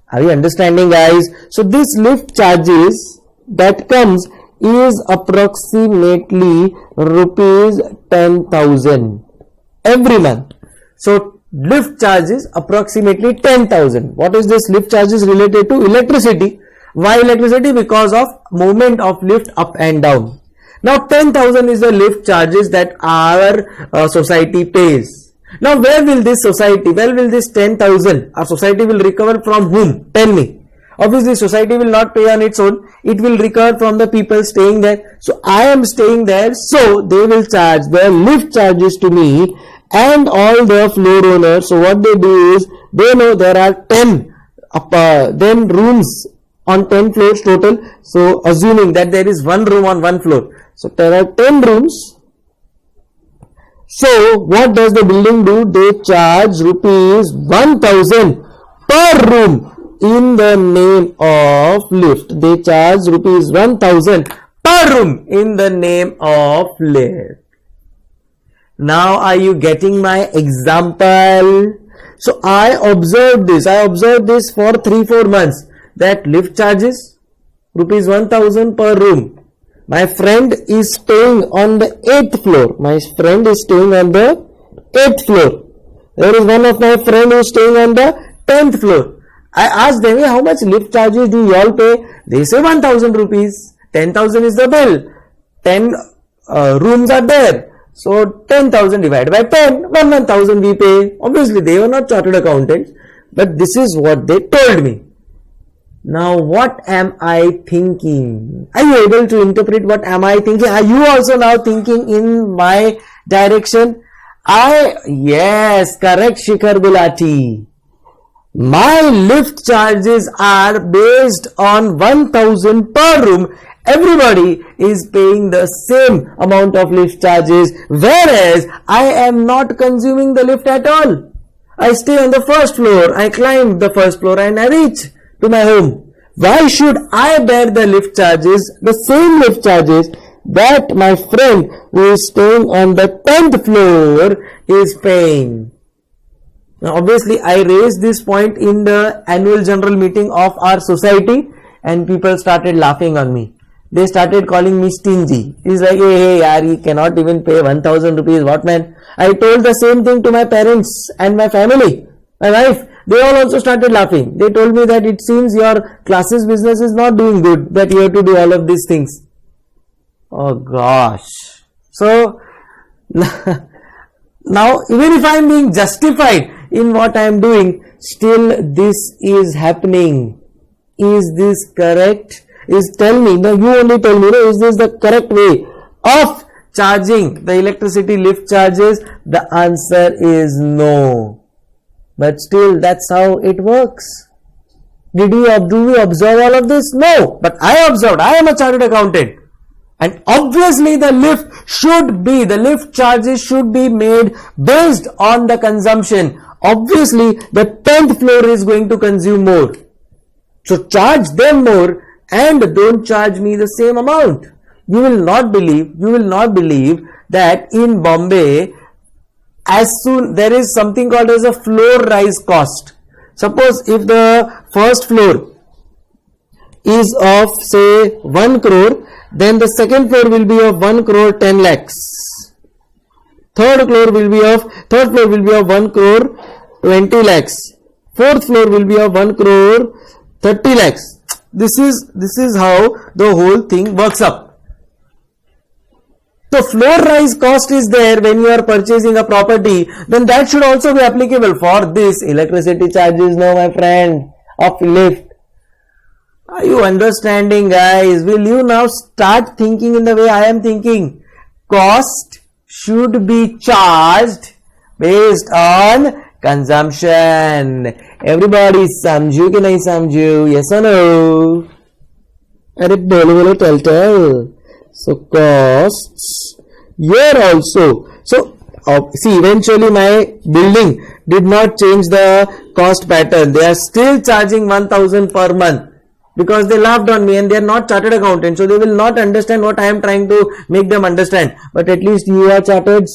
Are you understanding, guys? So this lift charges that comes is approximately rupees 10,000 every month. So lift charges approximately 10,000. What is this lift charges related to? Electricity. Why electricity? Because of movement of lift up and down. Now 10,000 is the lift charges that our society pays. Now where will this society, where will this 10,000 our society will recover from whom? Tell me. Obviously society will not pay on its own, it will recover from the people staying there. So I am staying there, so they will charge their lift charges to me and all the floor owners. So what they do is, they know there are 10 rooms on 10 floors total. So assuming that there is one room on one floor, so there are 10 rooms. So what does the building do? They charge rupees 1,000 per room in the name of lift. They charge rupees 1,000 per room in the name of lift. Now are you getting my example? So I observed this for 3-4 months, that lift charges rupees 1,000 per room. My friend is staying on the 8th floor. There is one of my friend who is staying on the 10th floor. I asked them, how much lift charges do you all pay? They say 1,000 rupees. 10,000 is the bill. 10 rooms are there. So 10,000 divided by 10, 1,000 we pay. Obviously they were not chartered accountants, but this is what they told me. Now what am I thinking? Are you able to interpret what am I thinking? Are you also now thinking in my direction? Yes, correct, Shikhar Gulati. My lift charges are based on 1,000 per room. Everybody is paying the same amount of lift charges, whereas I am not consuming the lift at all. I stay on the first floor, I climb the first floor and I reach to my home. Why should I bear the lift charges, the same lift charges that my friend who is staying on the 10th floor is paying? Now obviously I raised this point in the annual general meeting of our society and people started laughing on me. they started calling me stingy. He's like, hey, yaar, he cannot even pay 1000 rupees. What man? I told the same thing to my parents and my family, my wife. They all also started laughing. They told me that it seems your classes business is not doing good, that you have to do all of these things. Oh gosh. So, now even if I am being justified in what I am doing, still this is happening. Is this correct? Tell me, no, you only tell me, no, is this the correct way of charging the electricity lift charges? The answer is no. But still, that's how it works. Do we observe all of this? No. But I observed. I am a chartered accountant. And obviously the lift charges should be made based on the consumption. Obviously, the 10th floor is going to consume more. So charge them more and don't charge me the same amount. You will not believe that in Bombay, there is something called as a floor rise cost. Suppose if the first floor is of say 1 crore, then the second floor will be of 1 crore 10 lakhs. Third floor will be of 1 crore 20 lakhs. Fourth floor will be of 1 crore 30 lakhs. This is how the whole thing works up. So floor rise cost is there when you are purchasing a property, then that should also be applicable for this electricity charges. No, my friend, of lift. Are you understanding, guys? Will you now start thinking in the way I am thinking? Cost should be charged based on consumption. Everybody समझू कि नहीं समझू? Yes or no? अरे बोलो tell. So costs here also. So see, eventually my building did not change the cost pattern. They are still charging 1000 per month because they laughed on me and they are not chartered accountants. So they will not understand what I am trying to make them understand. But at least you are chartered.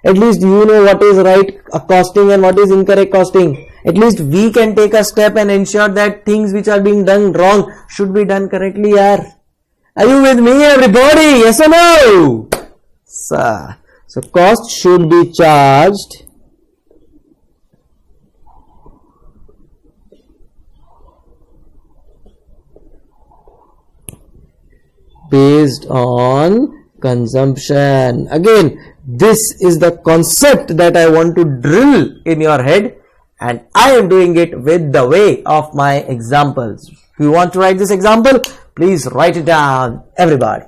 At least you know what is right costing and what is incorrect costing. At least we can take a step and ensure that things which are being done wrong should be done correctly. Yaar. Are you with me, everybody? Yes or no? So cost should be charged based on consumption. Again, this is the concept that I want to drill in your head, and I am doing it with the way of my examples. If you want to write this example, please write it down, everybody.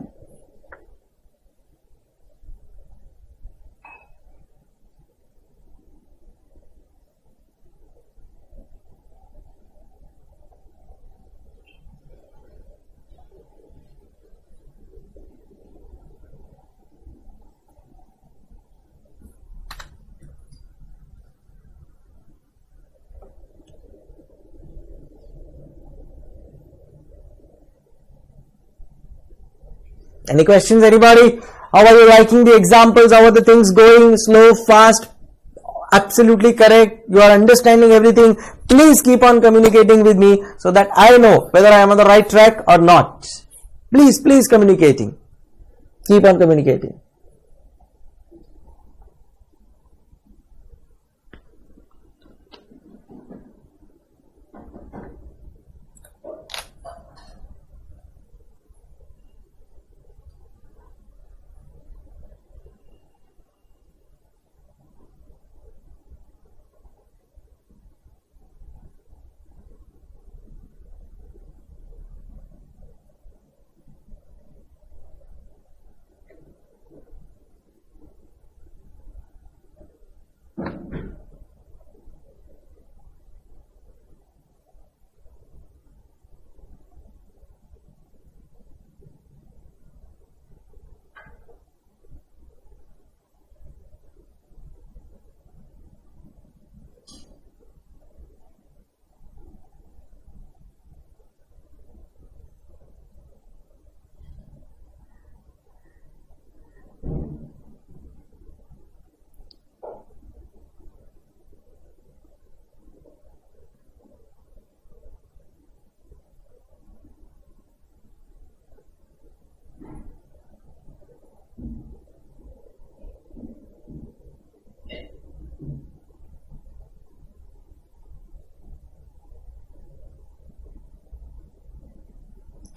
Any questions, anybody? How are you liking the examples? How are the things going? Slow, fast? Absolutely correct. You are understanding everything. Please keep on communicating with me so that I know whether I am on the right track or not. Please communicating. Keep on communicating.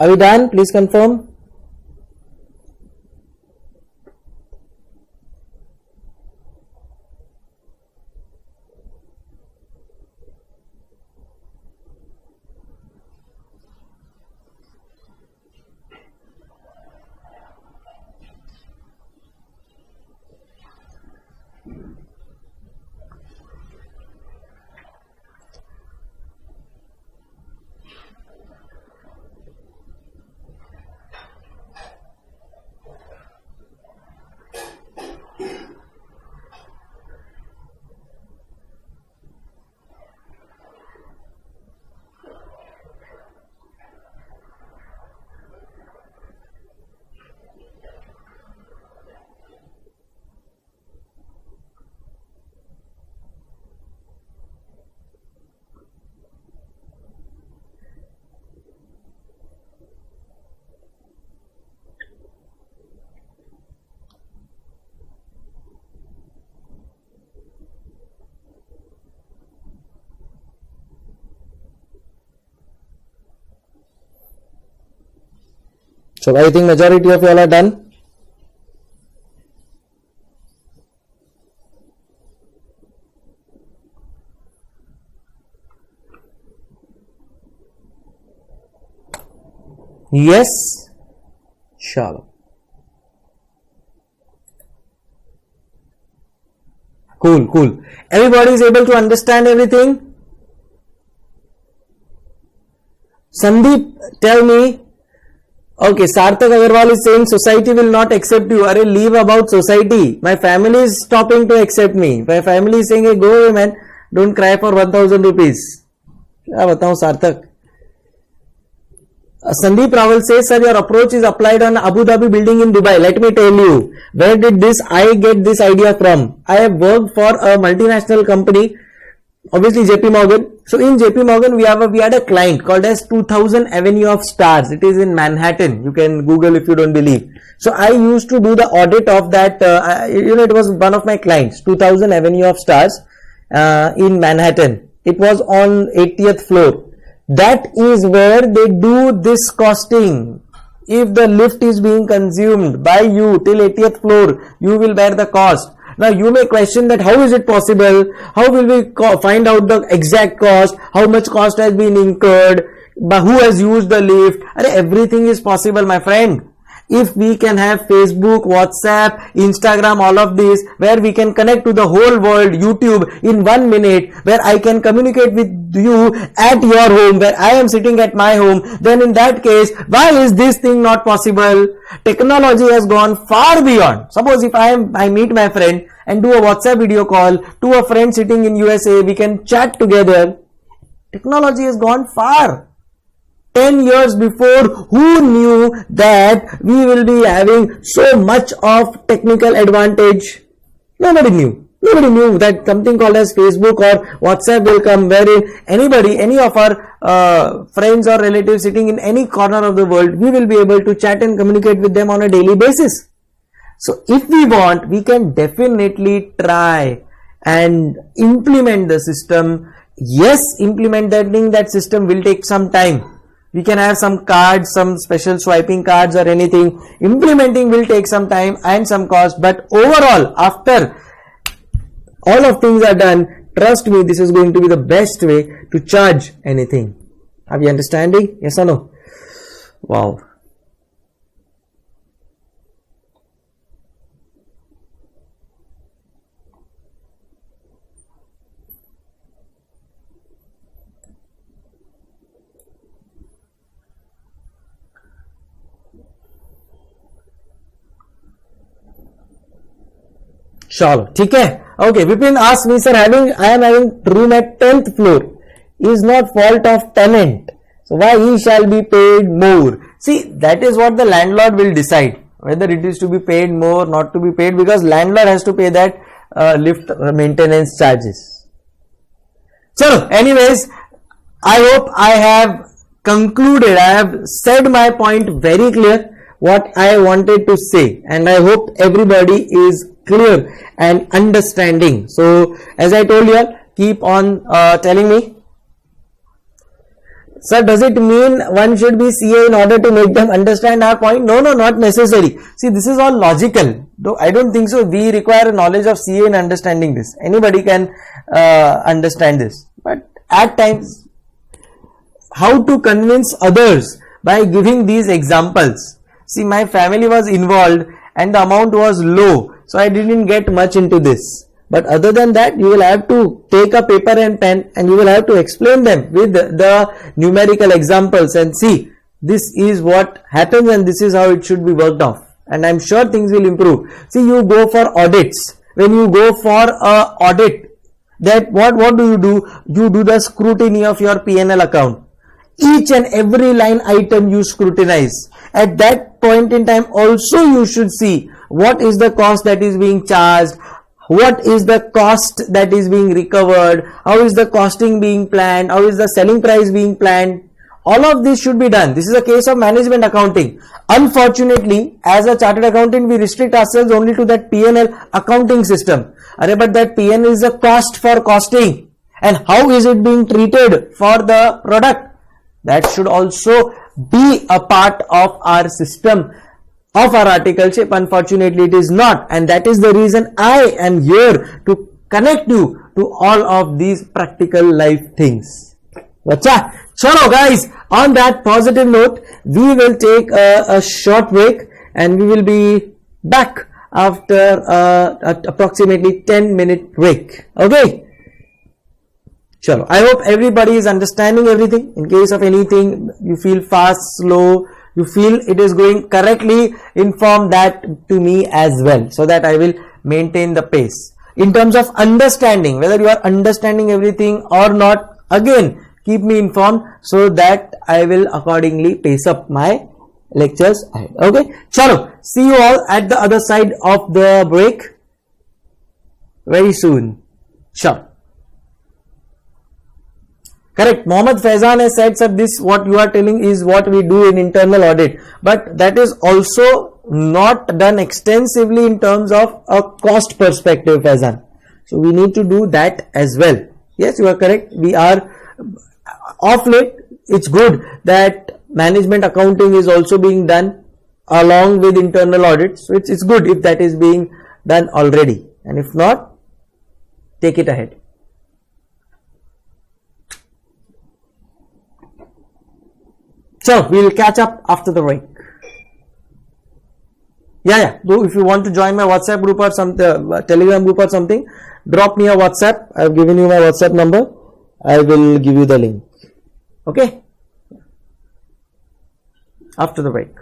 Are we done? Please confirm. So I think majority of you all are done. Yes, sure. Cool. Everybody is able to understand everything? Sandeep, tell me. Okay, Sarthak Agarwal is saying society will not accept you. Arey, leave about society. My family is stopping to accept me. My family is saying, hey, go away man. Don't cry for 1000 rupees. क्या बताऊं सार्थक? Sandeep Raval says, sir, your approach is applied on Abu Dhabi building in Dubai. Let me tell you, where did I get this idea from? I have worked for a multinational company, obviously JP Morgan. So in JP Morgan, we had a client called as 2000 Avenue of Stars. It is in Manhattan. You can Google if you don't believe. So I used to do the audit of that. It was one of my clients, 2000 Avenue of Stars in Manhattan. It was on 80th floor. That is where they do this costing. If the lift is being consumed by you till 80th floor, you will bear the cost. Now you may question that how is it possible? How will we find out the exact cost? How much cost has been incurred? Who has used the lift? Everything is possible, my friend. If we can have Facebook, WhatsApp, Instagram, all of these, where we can connect to the whole world, YouTube in 1 minute, where I can communicate with you at your home, where I am sitting at my home, then in that case, why is this thing not possible? Technology has gone far beyond. Suppose if I meet my friend and do a WhatsApp video call to a friend sitting in USA, we can chat together. Technology has gone far. 10 years before, who knew that we will be having so much of technical advantage? Nobody knew. Nobody knew that something called as Facebook or WhatsApp will come, wherein any of our friends or relatives sitting in any corner of the world, we will be able to chat and communicate with them on a daily basis. So if we want, we can definitely try and implement the system. Yes, implementing that system will take some time. We can have some cards, some special swiping cards or anything. Implementing will take some time and some cost, but overall, after all of things are done, trust me, this is going to be the best way to charge anything. Are you understanding? Yes or no? Wow. चलो ठीक है. Okay, Vipin asked me, sir, I am having room at 10th floor. Is not fault of tenant. So why he shall be paid more? See, that is what the landlord will decide, whether it is to be paid more, not to be paid, because landlord has to pay that lift maintenance charges. So anyways, I hope I have concluded, I have said my point very clear, what I wanted to say, and I hope everybody is clear and understanding. So as I told you all, keep on telling me. Sir, does it mean one should be CA in order to make them understand our point? No, not necessary. See, this is all logical. Though I don't think so. We require a knowledge of CA in understanding this. Anybody can understand this. But at times, how to convince others by giving these examples. See, my family was involved and the amount was low, so I didn't get much into this. But other than that, you will have to take a paper and pen and you will have to explain them with the numerical examples and see this is what happens and this is how it should be worked off. And I'm sure things will improve. See, you go for audits. When you go for a audit, that what do? You do the scrutiny of your P&L account. Each and every line item you scrutinize. At that point in time also you should see what is the cost that is being charged, what is the cost that is being recovered, how is the costing being planned, how is the selling price being planned. All of this should be done. This is a case of management accounting. Unfortunately, as a chartered accountant, we restrict ourselves only to that P&L accounting system. But that P&L is a cost for costing. And how is it being treated for the product? That should also be a part of our system of our articleship. Unfortunately, it is not, and that is the reason I am here to connect you to all of these practical life things. Achha, chalo guys, on that positive note, we will take a short break and we will be back after approximately 10-minute break. Okay? Chalo, I hope everybody is understanding everything. In case of anything you feel fast, slow, you feel it is going correctly, inform that to me as well, so that I will maintain the pace. In terms of understanding, whether you are understanding everything or not, again keep me informed so that I will accordingly pace up my lectures ahead. Okay, chalo, see you all at the other side of the break very soon. Sure. Correct. Mohammad Faizan has said, sir, this what you are telling is what we do in internal audit. But that is also not done extensively in terms of a cost perspective, Faizan. So we need to do that as well. Yes, you are correct. We are off late. It's good that management accounting is also being done along with internal audits. So it's good if that is being done already. And if not, take it ahead. So we will catch up after the break. Yeah. So if you want to join my WhatsApp group or some Telegram group or something, drop me a WhatsApp. I have given you my WhatsApp number. I will give you the link. Okay. After the break.